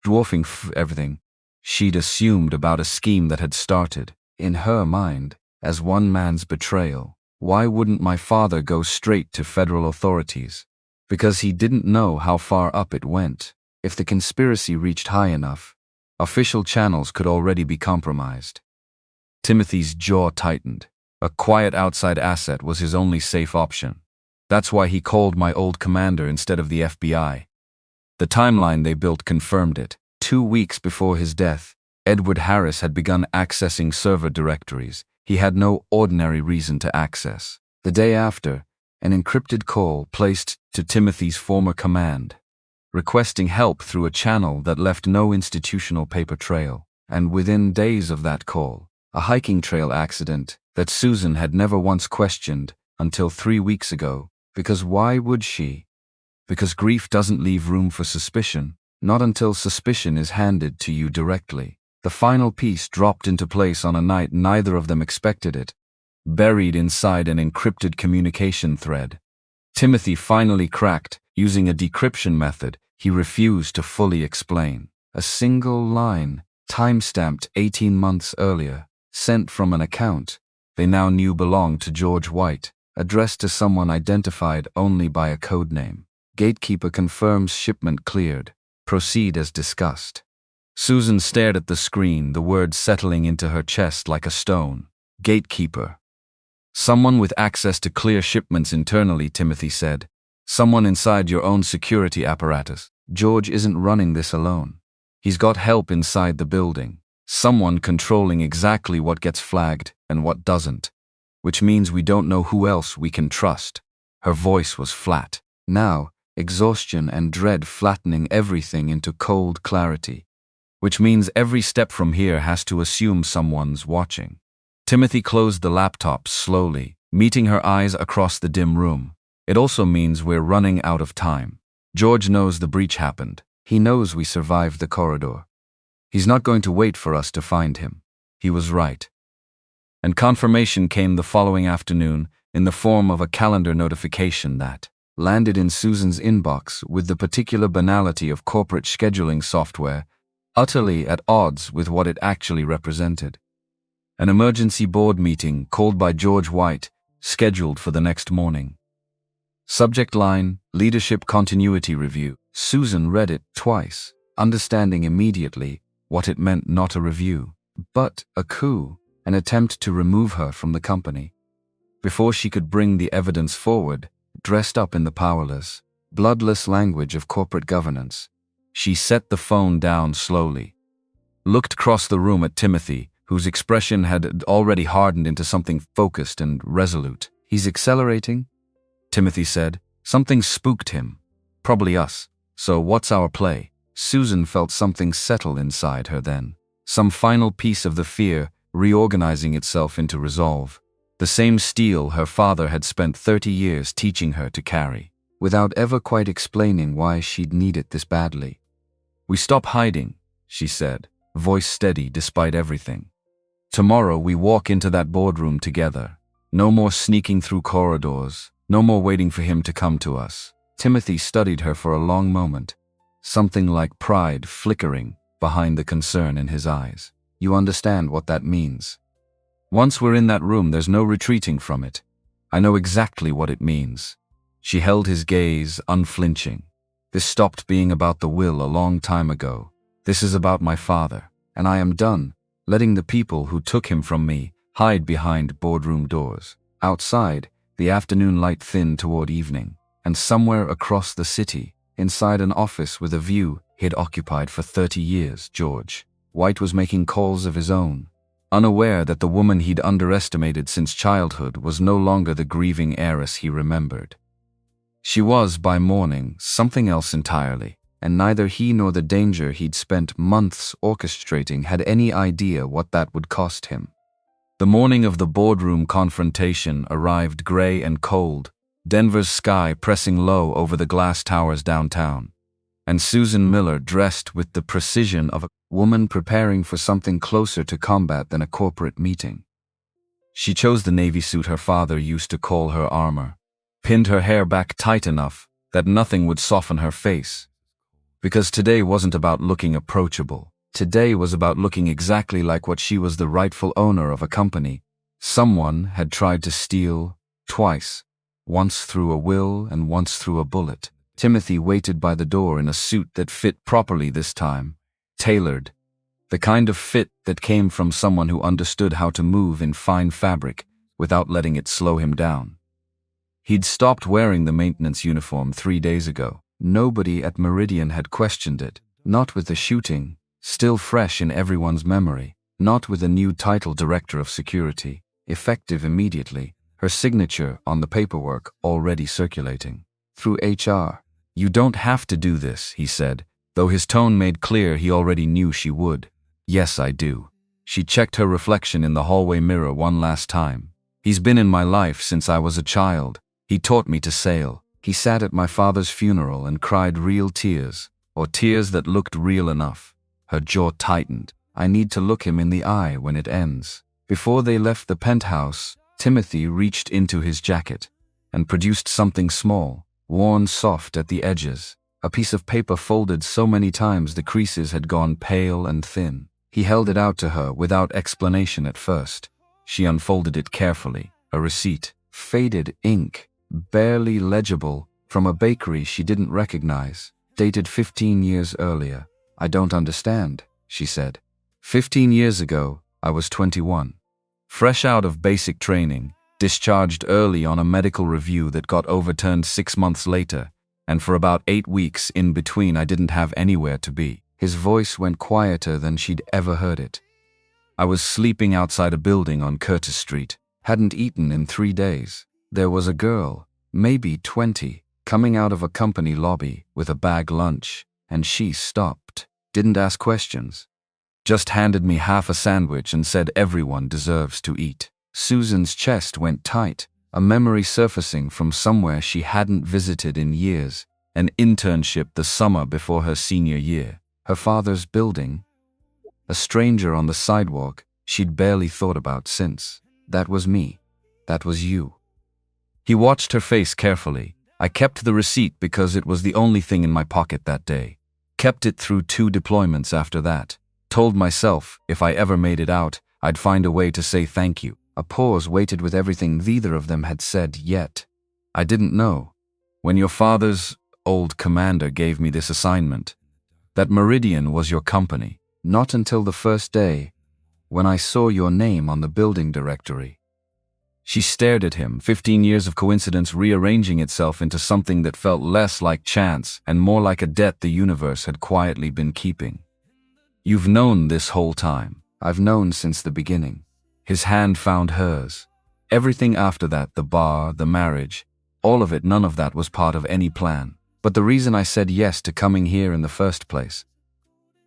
dwarfing everything she'd assumed about a scheme that had started, in her mind, as one man's betrayal. Why wouldn't my father go straight to federal authorities? Because he didn't know how far up it went. If the conspiracy reached high enough, official channels could already be compromised. Timothy's jaw tightened. A quiet outside asset was his only safe option. That's why he called my old commander instead of the FBI. The timeline they built confirmed it. 2 weeks before his death, Edward Harris had begun accessing server directories he had no ordinary reason to access. The day after, an encrypted call placed to Timothy's former command, requesting help through a channel that left no institutional paper trail. And within days of that call, a hiking trail accident that Susan had never once questioned until 3 weeks ago. Because why would she? Because grief doesn't leave room for suspicion, not until suspicion is handed to you directly. The final piece dropped into place on a night neither of them expected it, buried inside an encrypted communication thread. Timothy finally cracked, using a decryption method he refused to fully explain. A single line, time-stamped 18 months earlier, sent from an account they now knew belonged to George White, addressed to someone identified only by a code name. Gatekeeper confirms shipment cleared. Proceed as discussed. Susan stared at the screen, the words settling into her chest like a stone. Gatekeeper. Someone with access to clear shipments internally, Timothy said. Someone inside your own security apparatus. George isn't running this alone. He's got help inside the building. Someone controlling exactly what gets flagged and what doesn't. which means we don't know who else we can trust. Her voice was flat. Now, exhaustion and dread flattening everything into cold clarity, which means every step from here has to assume someone's watching. Timothy closed the laptop slowly, meeting her eyes across the dim room. It also means we're running out of time. George knows the breach happened. He knows we survived the corridor. He's not going to wait for us to find him. He was right. And confirmation came the following afternoon in the form of a calendar notification that landed in Susan's inbox with the particular banality of corporate scheduling software, utterly at odds with what it actually represented. An emergency board meeting called by George White, scheduled for the next morning. Subject line, Leadership Continuity Review. Susan read it twice, understanding immediately what it meant. Not a review, but a coup, an attempt to remove her from the company. Before she could bring the evidence forward, dressed up in the powerless, bloodless language of corporate governance, she set the phone down slowly, looked across the room at Timothy, whose expression had already hardened into something focused and resolute. He's accelerating? Timothy said. Something spooked him. Probably us. So what's our play? Susan felt something settle inside her then. Some final piece of the fear reorganizing itself into resolve. The same steel her father had spent 30 years teaching her to carry, without ever quite explaining why she'd need it this badly. We stop hiding, she said, voice steady despite everything. Tomorrow we walk into that boardroom together. No more sneaking through corridors. No more waiting for him to come to us. Timothy studied her for a long moment, something like pride flickering behind the concern in his eyes. You understand what that means. Once we're in that room, there's no retreating from it. I know exactly what it means. She held his gaze, unflinching. This stopped being about the will a long time ago. This is about my father, and I am done letting the people who took him from me hide behind boardroom doors. Outside, the afternoon light thinned toward evening, and somewhere across the city, inside an office with a view he'd occupied for 30 years, George White was making calls of his own, unaware that the woman he'd underestimated since childhood was no longer the grieving heiress he remembered. She was, by morning, something else entirely, and neither he nor the danger he'd spent months orchestrating had any idea what that would cost him. The morning of the boardroom confrontation arrived gray and cold, Denver's sky pressing low over the glass towers downtown, and Susan Miller dressed with the precision of a woman preparing for something closer to combat than a corporate meeting. She chose the navy suit her father used to call her armor, pinned her hair back tight enough that nothing would soften her face. Because today wasn't about looking approachable. Today was about looking exactly like what she was, the rightful owner of a company someone had tried to steal twice, once through a will and once through a bullet. Timothy waited by the door in a suit that fit properly this time, tailored, the kind of fit that came from someone who understood how to move in fine fabric without letting it slow him down. He'd stopped wearing the maintenance uniform 3 days ago. Nobody at Meridian had questioned it, not with the shooting still fresh in everyone's memory, not with a new title, Director of Security, effective immediately, her signature on the paperwork already circulating. Through HR. You don't have to do this, he said, though his tone made clear he already knew she would. Yes, I do. She checked her reflection in the hallway mirror one last time. He's been in my life since I was a child. He taught me to sail. He sat at my father's funeral and cried real tears, or tears that looked real enough. Her jaw tightened. I need to look him in the eye when it ends. Before they left the penthouse, Timothy reached into his jacket and produced something small, worn soft at the edges, a piece of paper folded so many times the creases had gone pale and thin. He held it out to her without explanation at first. She unfolded it carefully, a receipt, faded ink, barely legible, from a bakery she didn't recognize, dated 15 years earlier. I don't understand, she said. 15 years ago, I was 21. Fresh out of basic training, discharged early on a medical review that got overturned 6 months later, and for about 8 weeks in between I didn't have anywhere to be. His voice went quieter than she'd ever heard it. I was sleeping outside a building on Curtis Street. hadn't eaten in 3 days. There was a girl, maybe 20, coming out of a company lobby with a bag lunch, and she stopped, didn't ask questions, just handed me half a sandwich and said everyone deserves to eat. Susan's chest went tight, a memory surfacing from somewhere she hadn't visited in years, an internship the summer before her senior year, her father's building, a stranger on the sidewalk she'd barely thought about since. That was me. That was you. He watched her face carefully. I kept the receipt because it was the only thing in my pocket that day. Kept it through 2 deployments after that. Told myself if I ever made it out, I'd find a way to say thank you. A pause waited with everything neither of them had said yet. I didn't know, when your father's old commander gave me this assignment, that Meridian was your company. Not until the first day, when I saw your name on the building directory. She stared at him, 15 years of coincidence rearranging itself into something that felt less like chance and more like a debt the universe had quietly been keeping. You've known this whole time. I've known since the beginning. His hand found hers. Everything after that, the bar, the marriage, all of it, none of that was part of any plan. But the reason I said yes to coming here in the first place,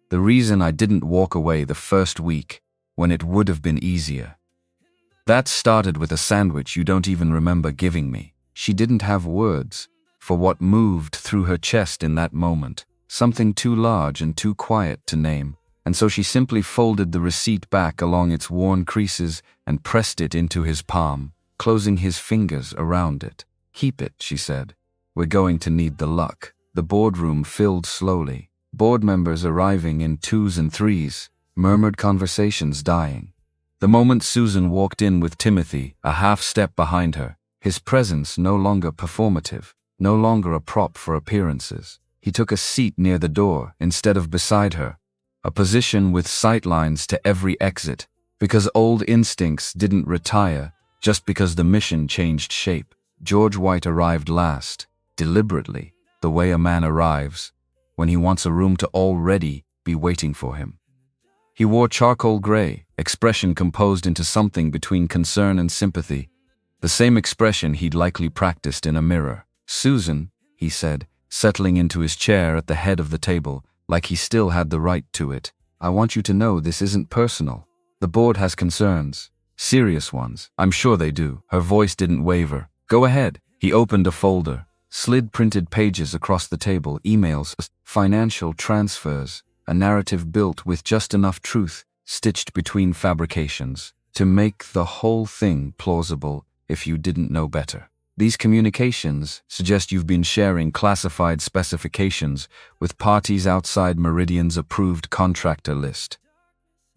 the reason I didn't walk away the first week when it would have been easier, that started with a sandwich you don't even remember giving me. She didn't have words for what moved through her chest in that moment, something too large and too quiet to name, and so she simply folded the receipt back along its worn creases and pressed it into his palm, closing his fingers around it. Keep it, she said. We're going to need the luck. The boardroom filled slowly. Board members arriving in 2s and 3s, murmured conversations dying. The moment Susan walked in with Timothy, a half step behind her, his presence no longer performative, no longer a prop for appearances. He took a seat near the door instead of beside her, a position with sightlines to every exit, because old instincts didn't retire just because the mission changed shape. George White arrived last, deliberately, the way a man arrives, when he wants a room to already be waiting for him. He wore charcoal gray, expression composed into something between concern and sympathy, the same expression he'd likely practiced in a mirror. Susan, he said, settling into his chair at the head of the table, like he still had the right to it. I want you to know this isn't personal. The board has concerns. Serious ones. I'm sure they do. Her voice didn't waver. Go ahead. He opened a folder, slid printed pages across the table, emails, financial transfers, a narrative built with just enough truth stitched between fabrications to make the whole thing plausible if you didn't know better. These communications suggest you've been sharing classified specifications with parties outside Meridian's approved contractor list.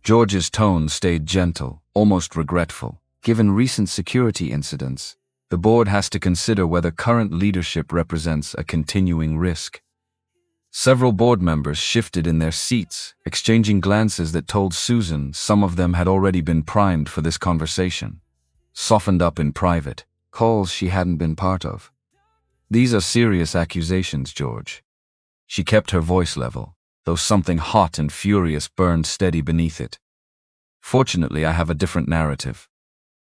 George's tone stayed gentle, almost regretful. Given recent security incidents, the board has to consider whether current leadership represents a continuing risk. Several board members shifted in their seats, exchanging glances that told Susan some of them had already been primed for this conversation. Softened up in private, calls she hadn't been part of. These are serious accusations, George. She kept her voice level, though something hot and furious burned steady beneath it. Fortunately, I have a different narrative,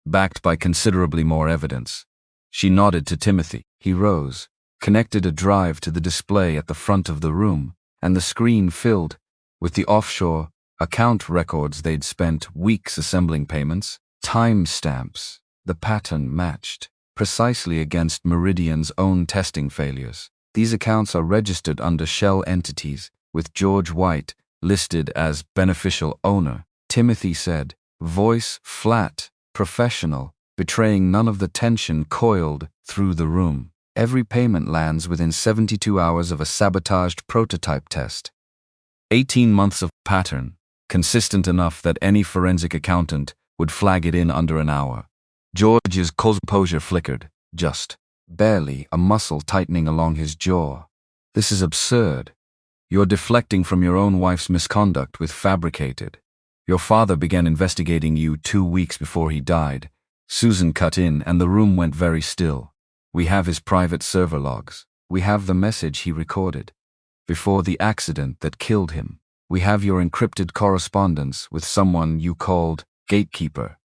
backed by considerably more evidence. She nodded to Timothy. He rose, connected a drive to the display at the front of the room, and the screen filled with the offshore account records they'd spent weeks assembling payments, time stamps. The pattern matched precisely against Meridian's own testing failures. These accounts are registered under shell entities, with George White listed as beneficial owner, Timothy said, voice flat, professional, betraying none of the tension coiled through the room. Every payment lands within 72 hours of a sabotaged prototype test. 18 months of pattern, consistent enough that any forensic accountant would flag it in under an hour. George's composure flickered, just barely, a muscle tightening along his jaw. This is absurd. You're deflecting from your own wife's misconduct with fabricated. Your father began investigating you 2 weeks before he died. Susan cut in and the room went very still. We have his private server logs. We have the message he recorded before the accident that killed him. We have your encrypted correspondence with someone you called Gatekeeper.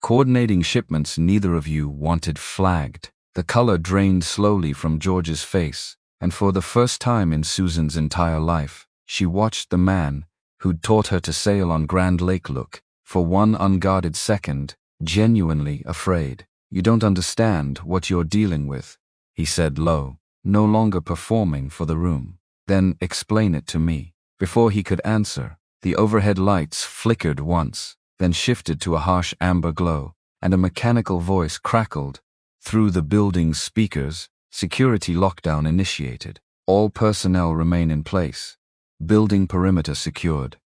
Coordinating shipments neither of you wanted flagged. The color drained slowly from George's face, and for the first time in Susan's entire life, she watched the man who'd taught her to sail on Grand Lake look, for one unguarded second, genuinely afraid. "You don't understand what you're dealing with," he said low, no longer performing for the room. "Then explain it to me." Before he could answer, the overhead lights flickered once, then shifted to a harsh amber glow, and a mechanical voice crackled through the building's speakers. "Security lockdown initiated. All personnel remain in place. Building perimeter secured."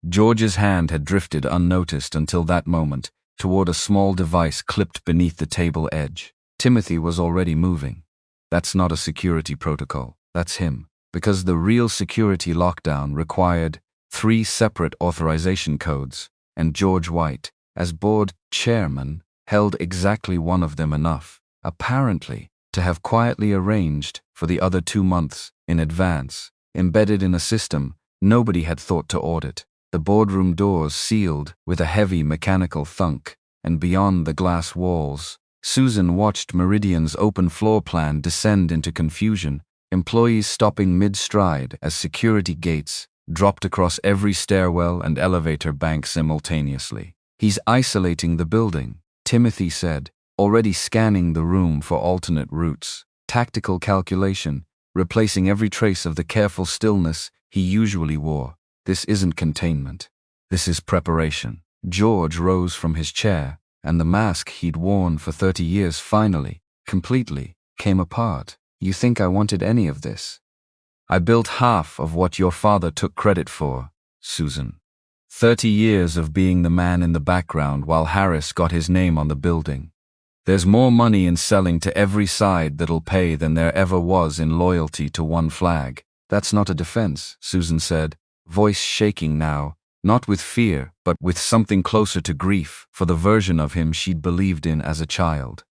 George's hand had drifted unnoticed until that moment, toward a small device clipped beneath the table edge. Timothy was already moving. That's not a security protocol, that's him. Because the real security lockdown required 3 separate authorization codes, and George White, as board chairman, held exactly one of them enough, apparently, to have quietly arranged for the other 2 months in advance, embedded in a system nobody had thought to audit. The boardroom doors sealed with a heavy mechanical thunk, and beyond the glass walls, Susan watched Meridian's open floor plan descend into confusion, employees stopping mid-stride as security gates dropped across every stairwell and elevator bank simultaneously. "He's isolating the building," Timothy said, already scanning the room for alternate routes. Tactical calculation, replacing every trace of the careful stillness he usually wore. "This isn't containment. This is preparation." George rose from his chair, and the mask he'd worn for 30 years finally, completely, came apart. "You think I wanted any of this? I built half of what your father took credit for, Susan. 30 years of being the man in the background while Harris got his name on the building. There's more money in selling to every side that'll pay than there ever was in loyalty to one flag." "That's not a defense," Susan said, voice shaking now, not with fear, but with something closer to grief for the version of him she'd believed in as a child.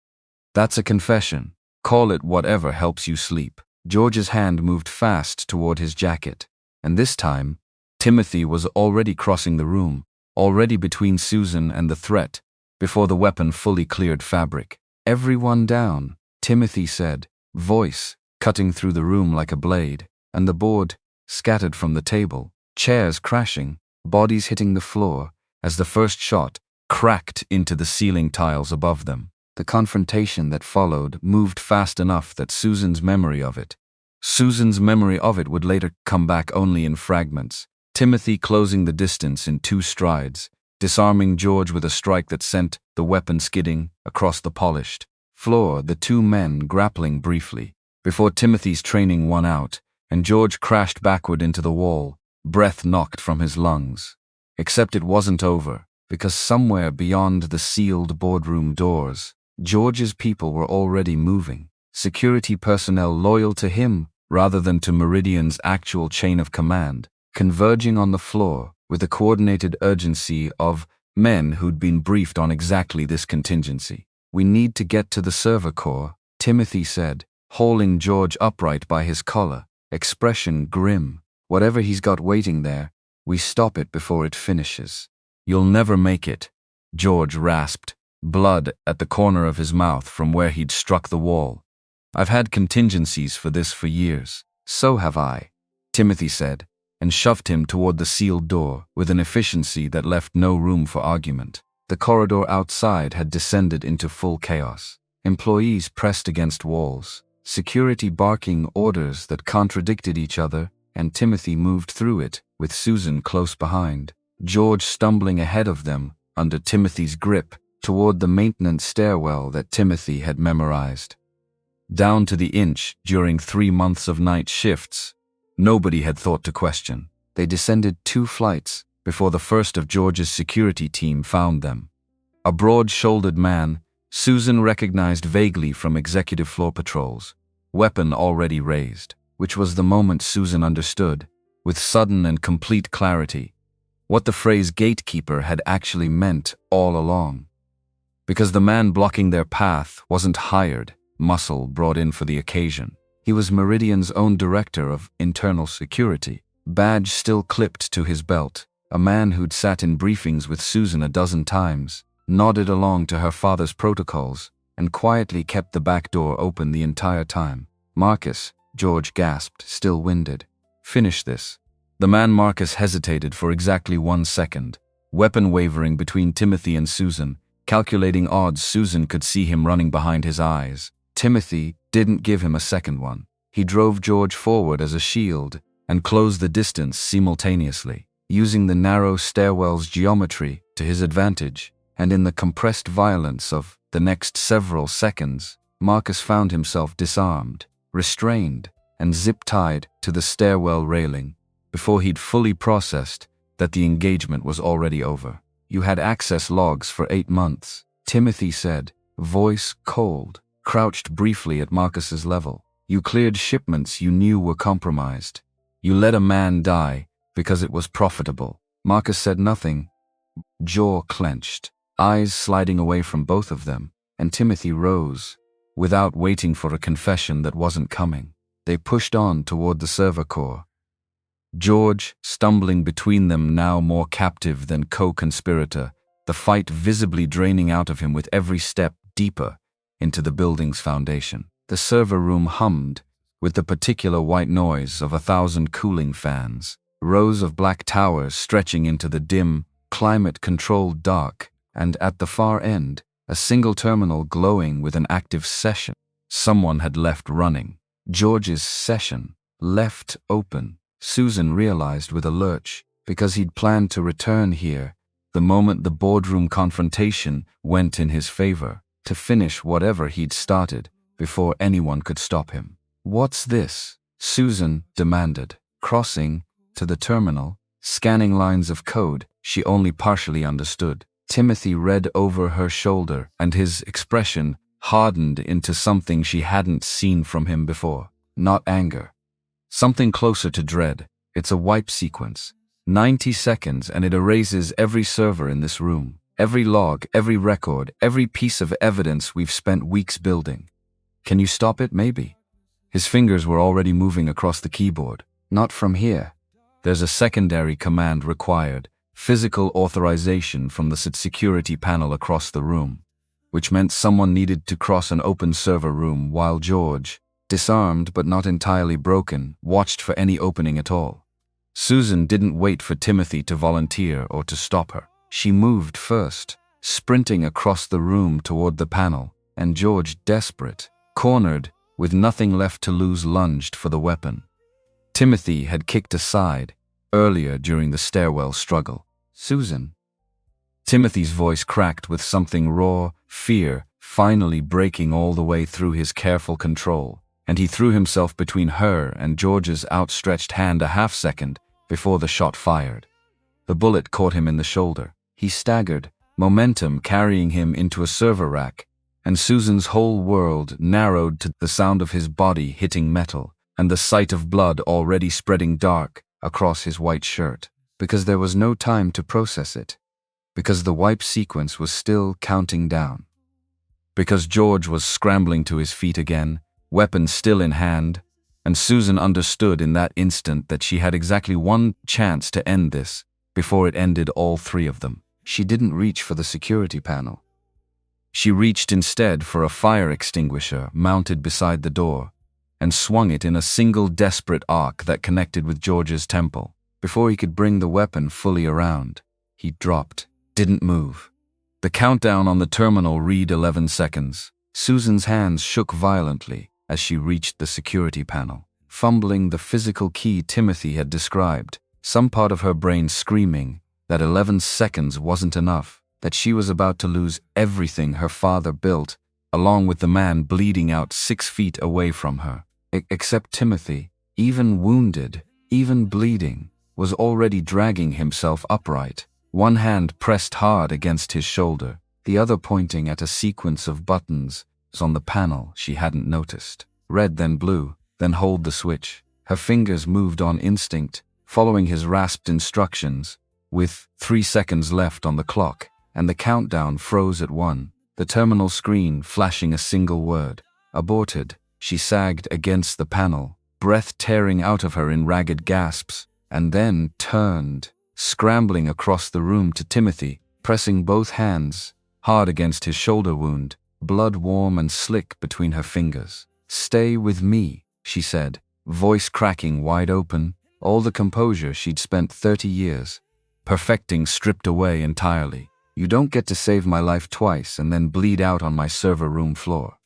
"That's a confession. Call it whatever helps you sleep." George's hand moved fast toward his jacket, and this time, Timothy was already crossing the room, already between Susan and the threat, before the weapon fully cleared fabric. "Everyone down," Timothy said, voice cutting through the room like a blade, and the board scattered from the table, chairs crashing, bodies hitting the floor, as the first shot cracked into the ceiling tiles above them. The confrontation that followed moved fast enough that Susan's memory of it would later come back only in fragments. Timothy closing the distance in 2 strides, disarming George with a strike that sent the weapon skidding across the polished floor, the 2 men grappling briefly, before Timothy's training won out, and George crashed backward into the wall, breath knocked from his lungs. Except it wasn't over, because somewhere beyond the sealed boardroom doors, George's people were already moving, security personnel loyal to him rather than to Meridian's actual chain of command, converging on the floor with the coordinated urgency of men who'd been briefed on exactly this contingency. "We need to get to the server core," Timothy said, holding George upright by his collar, expression grim. "Whatever he's got waiting there, we stop it before it finishes." "You'll never make it," George rasped, blood at the corner of his mouth from where he'd struck the wall. "I've had contingencies for this for years." "So have I," Timothy said, and shoved him toward the sealed door with an efficiency that left no room for argument. The corridor outside had descended into full chaos. Employees pressed against walls, security barking orders that contradicted each other, and Timothy moved through it, with Susan close behind, George stumbling ahead of them under Timothy's grip toward the maintenance stairwell that Timothy had memorized. Down to the inch during 3 months of night shifts, nobody had thought to question. They descended 2 flights before the first of George's security team found them. A broad-shouldered man Susan recognized vaguely from executive floor patrols, weapon already raised, which was the moment Susan understood, with sudden and complete clarity, what the phrase gatekeeper had actually meant all along. Because the man blocking their path wasn't hired, muscle brought in for the occasion. He was Meridian's own director of internal security, badge still clipped to his belt, a man who'd sat in briefings with Susan a dozen times, nodded along to her father's protocols, and quietly kept the back door open the entire time. "Marcus," George gasped, still winded. "Finish this." The man Marcus hesitated for exactly 1 second, weapon wavering between Timothy and Susan, calculating odds Susan could see him running behind his eyes. Timothy didn't give him a second one. He drove George forward as a shield and closed the distance simultaneously, using the narrow stairwell's geometry to his advantage, and in the compressed violence of the next several seconds, Marcus found himself disarmed, restrained, and zip-tied to the stairwell railing before he'd fully processed that the engagement was already over. "You had access logs for 8 months, Timothy said, voice cold, crouched briefly at Marcus's level. "You cleared shipments you knew were compromised. You let a man die because it was profitable." Marcus said nothing, jaw clenched, eyes sliding away from both of them, and Timothy rose, without waiting for a confession that wasn't coming. They pushed on toward the server core, George stumbling between them, now more captive than co-conspirator, the fight visibly draining out of him with every step deeper into the building's foundation. The server room hummed with the particular white noise of 1,000 cooling fans, rows of black towers stretching into the dim, climate-controlled dark, and at the far end, a single terminal glowing with an active session. Someone had left running. George's session, left open, Susan realized with a lurch, because he'd planned to return here the moment the boardroom confrontation went in his favor, to finish whatever he'd started before anyone could stop him. "What's this?" Susan demanded, crossing to the terminal, scanning lines of code she only partially understood. Timothy read over her shoulder, and his expression hardened into something she hadn't seen from him before. Not anger. Something closer to dread. "It's a wipe sequence. 90 seconds and it erases every server in this room. Every log, every record, every piece of evidence we've spent weeks building. Can you stop it, maybe?" His fingers were already moving across the keyboard. "Not from here. There's a secondary command required. Physical authorization from the security panel across the room," which meant someone needed to cross an open server room while George, disarmed but not entirely broken, watched for any opening at all. Susan didn't wait for Timothy to volunteer or to stop her. She moved first, sprinting across the room toward the panel, and George, desperate, cornered, with nothing left to lose, lunged for the weapon. Timothy had kicked aside earlier during the stairwell struggle. "Susan." Timothy's voice cracked with something raw, fear finally breaking all the way through his careful control, and he threw himself between her and George's outstretched hand a half-second before the shot fired. The bullet caught him in the shoulder. He staggered, momentum carrying him into a server rack, and Susan's whole world narrowed to the sound of his body hitting metal and the sight of blood already spreading dark across his white shirt. Because there was no time to process it. Because the wipe sequence was still counting down. Because George was scrambling to his feet again, weapon still in hand, and Susan understood in that instant that she had exactly one chance to end this before it ended all three of them. She didn't reach for the security panel. She reached instead for a fire extinguisher mounted beside the door and swung it in a single desperate arc that connected with George's temple. Before he could bring the weapon fully around, he dropped, didn't move. The countdown on the terminal read 11 seconds. Susan's hands shook violently as she reached the security panel, fumbling the physical key Timothy had described, some part of her brain screaming that 11 seconds wasn't enough, that she was about to lose everything her father built, along with the man bleeding out 6 feet away from her. Except Timothy, even wounded, even bleeding, was already dragging himself upright, one hand pressed hard against his shoulder, the other pointing at a sequence of buttons on the panel she hadn't noticed. Red, then blue, then hold the switch. Her fingers moved on instinct, following his rasped instructions, with 3 seconds left on the clock, and the countdown froze at 1, the terminal screen flashing a single word. Aborted. She sagged against the panel, breath tearing out of her in ragged gasps, and then turned, scrambling across the room to Timothy, pressing both hands hard against his shoulder wound, blood warm and slick between her fingers. "Stay with me," she said, voice cracking wide open, all the composure she'd spent 30 years perfecting stripped away entirely. "You don't get to save my life twice and then bleed out on my server room floor.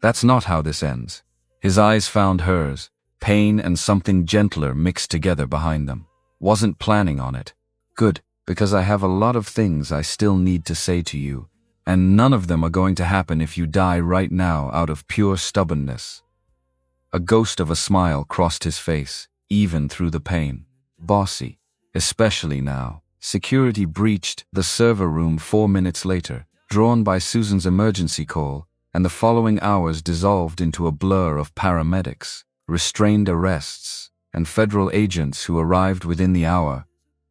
That's not how this ends." His eyes found hers, pain and something gentler mixed together behind them. "Wasn't planning on it." "Good, because I have a lot of things I still need to say to you, and none of them are going to happen if you die right now out of pure stubbornness." A ghost of a smile crossed his face, even through the pain. "Bossy. Especially now." Security breached the server room 4 minutes later, drawn by Susan's emergency call, and the following hours dissolved into a blur of paramedics, restrained arrests, and federal agents who arrived within the hour,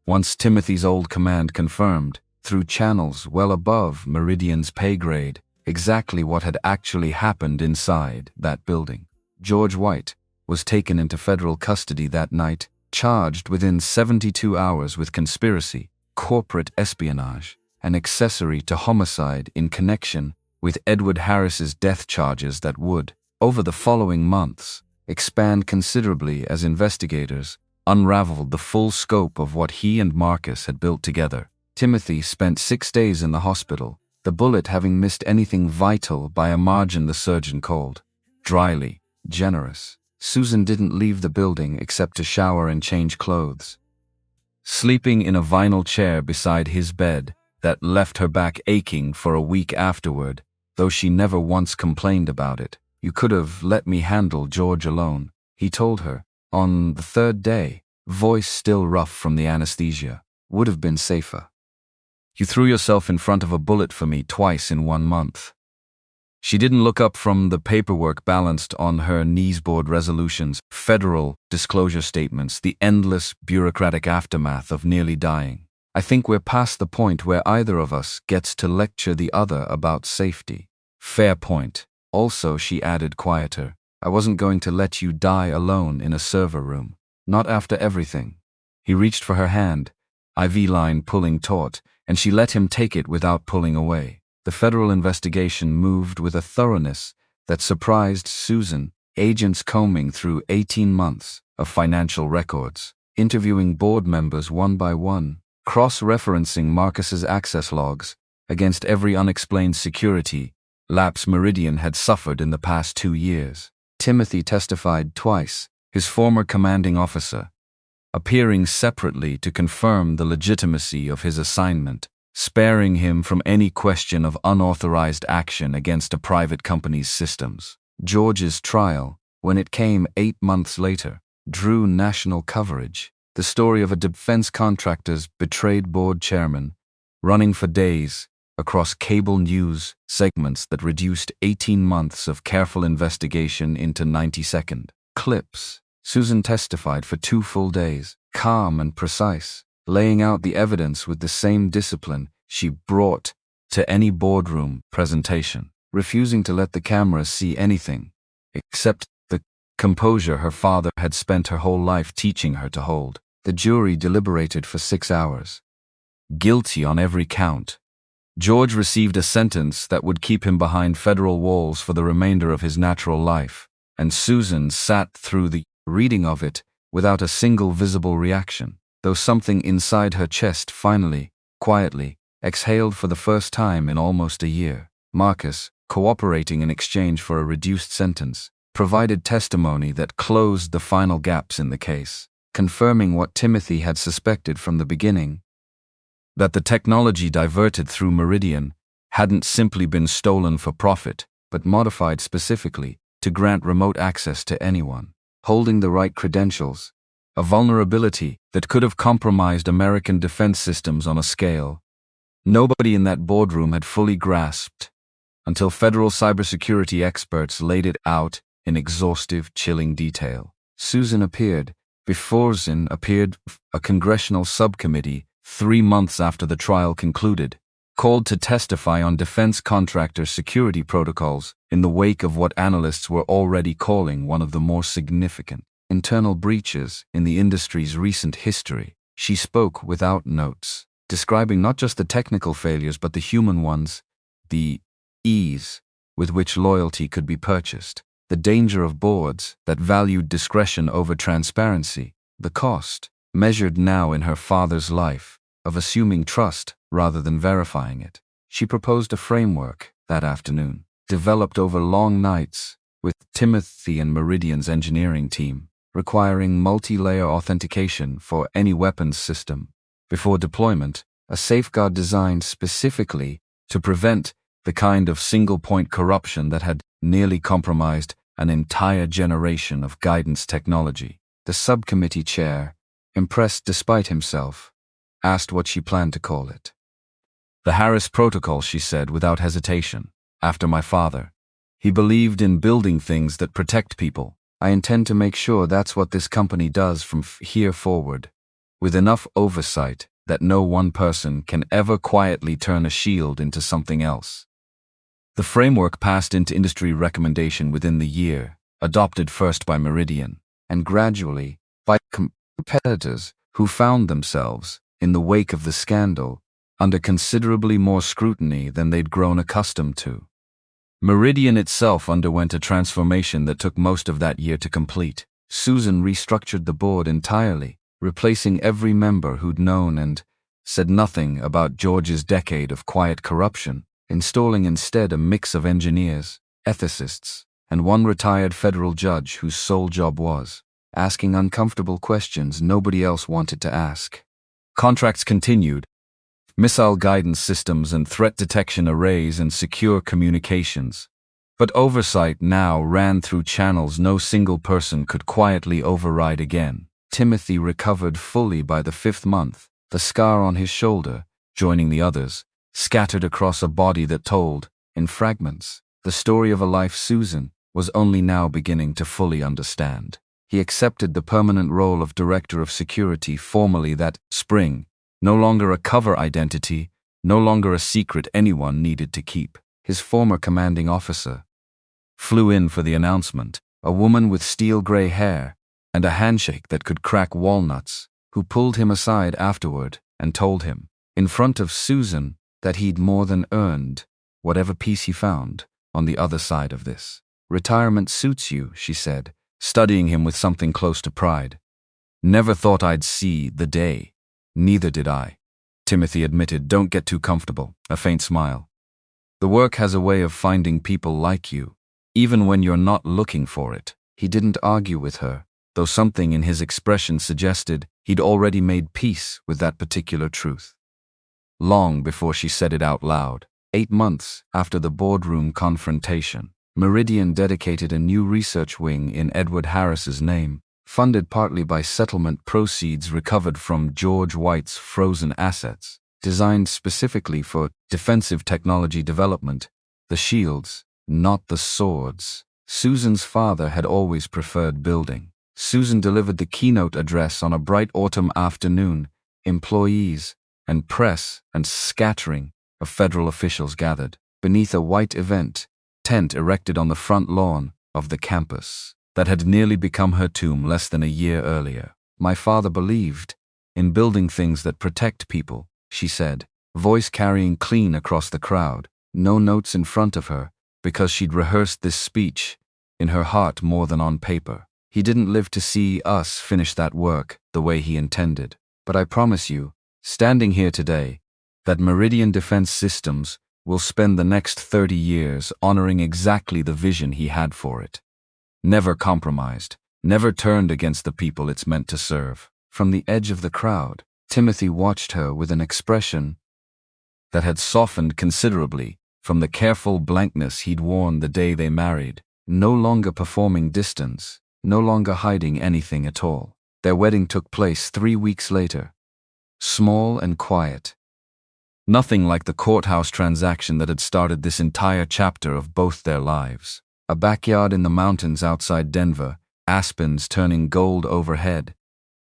once Timothy's old command confirmed, through channels well above Meridian's pay grade, exactly what had actually happened inside that building. George White was taken into federal custody that night, charged within 72 hours with conspiracy, corporate espionage, and accessory to homicide in connection with Edward Harris's death charges that would, over the following months, expand considerably as investigators unraveled the full scope of what he and Marcus had built together. Timothy spent 6 days in the hospital, the bullet having missed anything vital by a margin the surgeon called. Dryly generous. Susan didn't leave the building except to shower and change clothes. Sleeping in a vinyl chair beside his bed that left her back aching for a week afterward, though she never once complained about it. "You could have let me handle George alone," he told her. On the third day, voice still rough from the anesthesia. "Would have been safer. You threw yourself in front of a bullet for me twice in 1 month." She didn't look up from the paperwork balanced on her knees. Board resolutions, federal disclosure statements, the endless bureaucratic aftermath of nearly dying. "I think we're past the point where either of us gets to lecture the other about safety." "Fair point." Also, she added quieter, "I wasn't going to let you die alone in a server room. Not after everything." He reached for her hand, IV line pulling taut, and she let him take it without pulling away. The federal investigation moved with a thoroughness that surprised Susan, agents combing through 18 months of financial records, interviewing board members one by one, cross-referencing Marcus's access logs against every unexplained security lapse Meridian had suffered in the past 2 years. Timothy testified twice, his former commanding officer, appearing separately to confirm the legitimacy of his assignment, sparing him from any question of unauthorized action against a private company's systems. George's trial, when it came 8 months later, drew national coverage. The story of a defense contractor's betrayed board chairman, running for days across cable news segments that reduced 18 months of careful investigation into 90-second clips. Susan testified for 2 full days, calm and precise, laying out the evidence with the same discipline she brought to any boardroom presentation, refusing to let the cameras see anything except the composure her father had spent her whole life teaching her to hold. The jury deliberated for 6 hours. Guilty on every count. George received a sentence that would keep him behind federal walls for the remainder of his natural life, and Susan sat through the reading of it without a single visible reaction, though something inside her chest finally, quietly, exhaled for the first time in almost a year. Marcus, cooperating in exchange for a reduced sentence, provided testimony that closed the final gaps in the case, confirming what Timothy had suspected from the beginning, that the technology diverted through Meridian hadn't simply been stolen for profit, but modified specifically to grant remote access to anyone holding the right credentials, a vulnerability that could have compromised American defense systems on a scale nobody in that boardroom had fully grasped until federal cybersecurity experts laid it out in exhaustive, chilling detail. Susan appeared before a congressional subcommittee 3 months after the trial concluded, called to testify on defense contractor security protocols in the wake of what analysts were already calling one of the more significant internal breaches in the industry's recent history. She spoke without notes, describing not just the technical failures but the human ones the ease with which loyalty could be purchased, the danger of boards that valued discretion over transparency, the cost, measured now in her father's life, of assuming trust rather than verifying it. She proposed a framework that afternoon, developed over long nights with Timothy and Meridian's engineering team, requiring multi-layer authentication for any weapons system. Before deployment, a safeguard designed specifically to prevent the kind of single-point corruption that had nearly compromised an entire generation of guidance technology. The subcommittee chair, impressed despite himself, asked what she planned to call it. The Harris Protocol, she said without hesitation, after my father. He believed in building things that protect people. I intend to make sure that's what this company does from here forward, with enough oversight that no one person can ever quietly turn a shield into something else. The framework passed into industry recommendation within the year, adopted first by Meridian, and gradually by competitors who found themselves, in the wake of the scandal, under considerably more scrutiny than they'd grown accustomed to. Meridian itself underwent a transformation that took most of that year to complete. Susan restructured the board entirely, replacing every member who'd known and said nothing about George's decade of quiet corruption, installing instead a mix of engineers, ethicists, and one retired federal judge whose sole job was asking uncomfortable questions nobody else wanted to ask. Contracts continued, missile guidance systems and threat detection arrays and secure communications. But oversight now ran through channels no single person could quietly override again. Timothy recovered fully by the 5th month, the scar on his shoulder, joining the others, scattered across a body that told, in fragments, the story of a life Susan was only now beginning to fully understand. He accepted the permanent role of Director of Security formally that spring, no longer a cover identity, no longer a secret anyone needed to keep. His former commanding officer flew in for the announcement, a woman with steel-gray hair and a handshake that could crack walnuts, who pulled him aside afterward and told him, in front of Susan, that he'd more than earned whatever peace he found on the other side of this. Retirement suits you, she said, studying him with something close to pride. Never thought I'd see the day. Neither did I. Timothy admitted, don't get too comfortable, a faint smile. The work has a way of finding people like you, even when you're not looking for it. He didn't argue with her, though something in his expression suggested he'd already made peace with that particular truth. Long before she said it out loud, 8 months after the boardroom confrontation, Meridian dedicated a new research wing in Edward Harris's name, funded partly by settlement proceeds recovered from George White's frozen assets, designed specifically for defensive technology development, the shields, not the swords. Susan's father had always preferred building. Susan delivered the keynote address on a bright autumn afternoon. Employees and press and scattering of federal officials gathered beneath a white event tent erected on the front lawn of the campus that had nearly become her tomb less than a year earlier. My father believed in building things that protect people, she said, voice carrying clean across the crowd, no notes in front of her, because she'd rehearsed this speech in her heart more than on paper. He didn't live to see us finish that work the way he intended. But I promise you, standing here today, that Meridian Defense Systems will spend the next 30 years honoring exactly the vision he had for it. Never compromised, never turned against the people it's meant to serve. From the edge of the crowd, Timothy watched her with an expression that had softened considerably from the careful blankness he'd worn the day they married, no longer performing distance, no longer hiding anything at all. Their wedding took place 3 weeks later, small and quiet. Nothing like the courthouse transaction that had started this entire chapter of both their lives. A backyard in the mountains outside Denver, aspens turning gold overhead.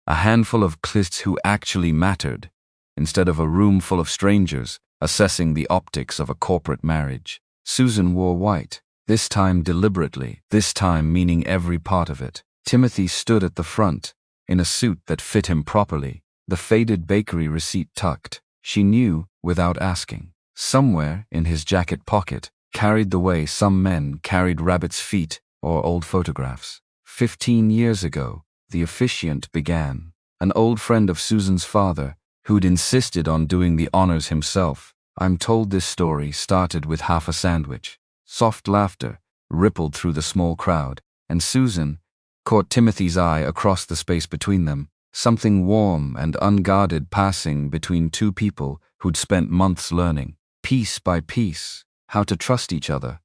A handful of clients who actually mattered, instead of a room full of strangers assessing the optics of a corporate marriage. Susan wore white, this time deliberately, this time meaning every part of it. Timothy stood at the front, in a suit that fit him properly, the faded bakery receipt tucked. She knew without asking. Somewhere in his jacket pocket, carried the way some men carried rabbits' feet or old photographs. 15 years ago, the officiant began. An old friend of Susan's father, who'd insisted on doing the honors himself. I'm told this story started with half a sandwich. Soft laughter rippled through the small crowd, and Susan caught Timothy's eye across the space between them, something warm and unguarded passing between two people who'd spent months learning, piece by piece, how to trust each other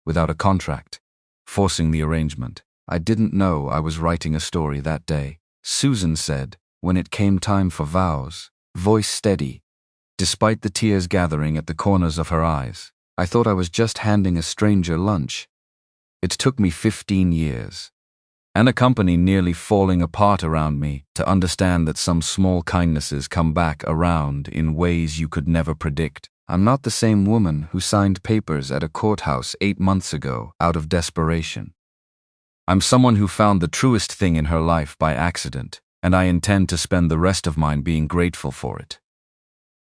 without a contract, forcing the arrangement. I didn't know I was writing a story that day, Susan said, when it came time for vows, voice steady, despite the tears gathering at the corners of her eyes. I thought I was just handing a stranger lunch. It took me 15 years, and a company nearly falling apart around me, to understand that some small kindnesses come back around in ways you could never predict. I'm not the same woman who signed papers at a courthouse 8 months ago out of desperation. I'm someone who found the truest thing in her life by accident, and I intend to spend the rest of mine being grateful for it.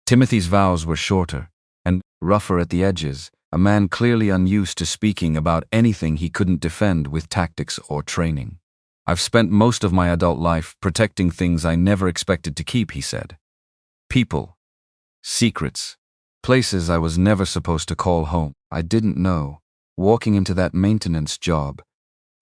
Timothy's vows were shorter and rougher at the edges, a man clearly unused to speaking about anything he couldn't defend with tactics or training. I've spent most of my adult life protecting things I never expected to keep, he said. People, secrets, places I was never supposed to call home. I didn't know, walking into that maintenance job,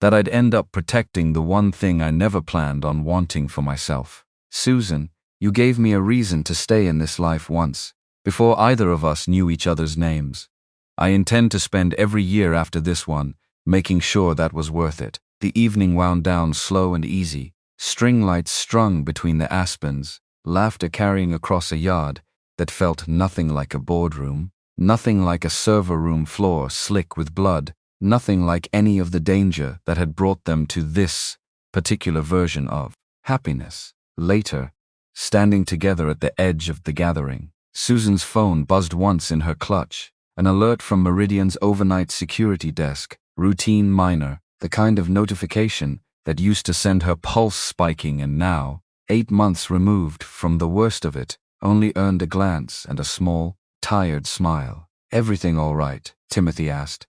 that I'd end up protecting the one thing I never planned on wanting for myself. Susan, you gave me a reason to stay in this life once, before either of us knew each other's names. I intend to spend every year after this one making sure that was worth it. The evening wound down slow and easy, string lights strung between the aspens, laughter carrying across a yard that felt nothing like a boardroom, nothing like a server room floor slick with blood, nothing like any of the danger that had brought them to this particular version of happiness. Later, standing together at the edge of the gathering, Susan's phone buzzed once in her clutch, an alert from Meridian's overnight security desk, routine, minor, the kind of notification that used to send her pulse spiking, and now, 8 months removed from the worst of it, only earned a glance and a small, tired smile. Everything all right? Timothy asked.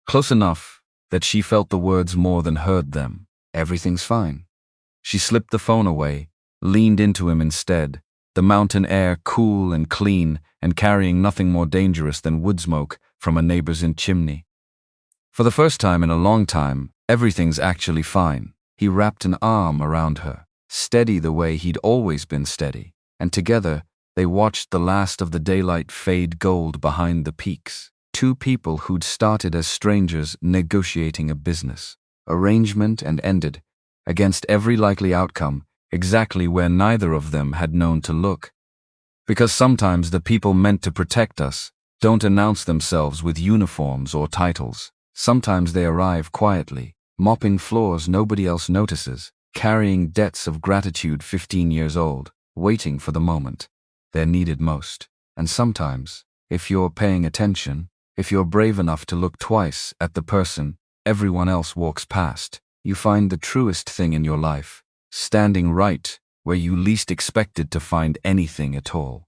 Close enough that she felt the words more than heard them. Everything's fine. She slipped the phone away, leaned into him instead, the mountain air cool and clean and carrying nothing more dangerous than wood smoke from a neighbor's chimney. For the first time in a long time, everything's actually fine. He wrapped an arm around her, steady the way he'd always been steady, and together they watched the last of the daylight fade gold behind the peaks. Two people who'd started as strangers negotiating a business arrangement and ended, against every likely outcome, exactly where neither of them had known to look. Because sometimes the people meant to protect us don't announce themselves with uniforms or titles. Sometimes they arrive quietly, mopping floors nobody else notices, carrying debts of gratitude 15 years old, waiting for the moment they're needed most. And sometimes, if you're paying attention, if you're brave enough to look twice at the person everyone else walks past, you find the truest thing in your life, standing right where you least expected to find anything at all.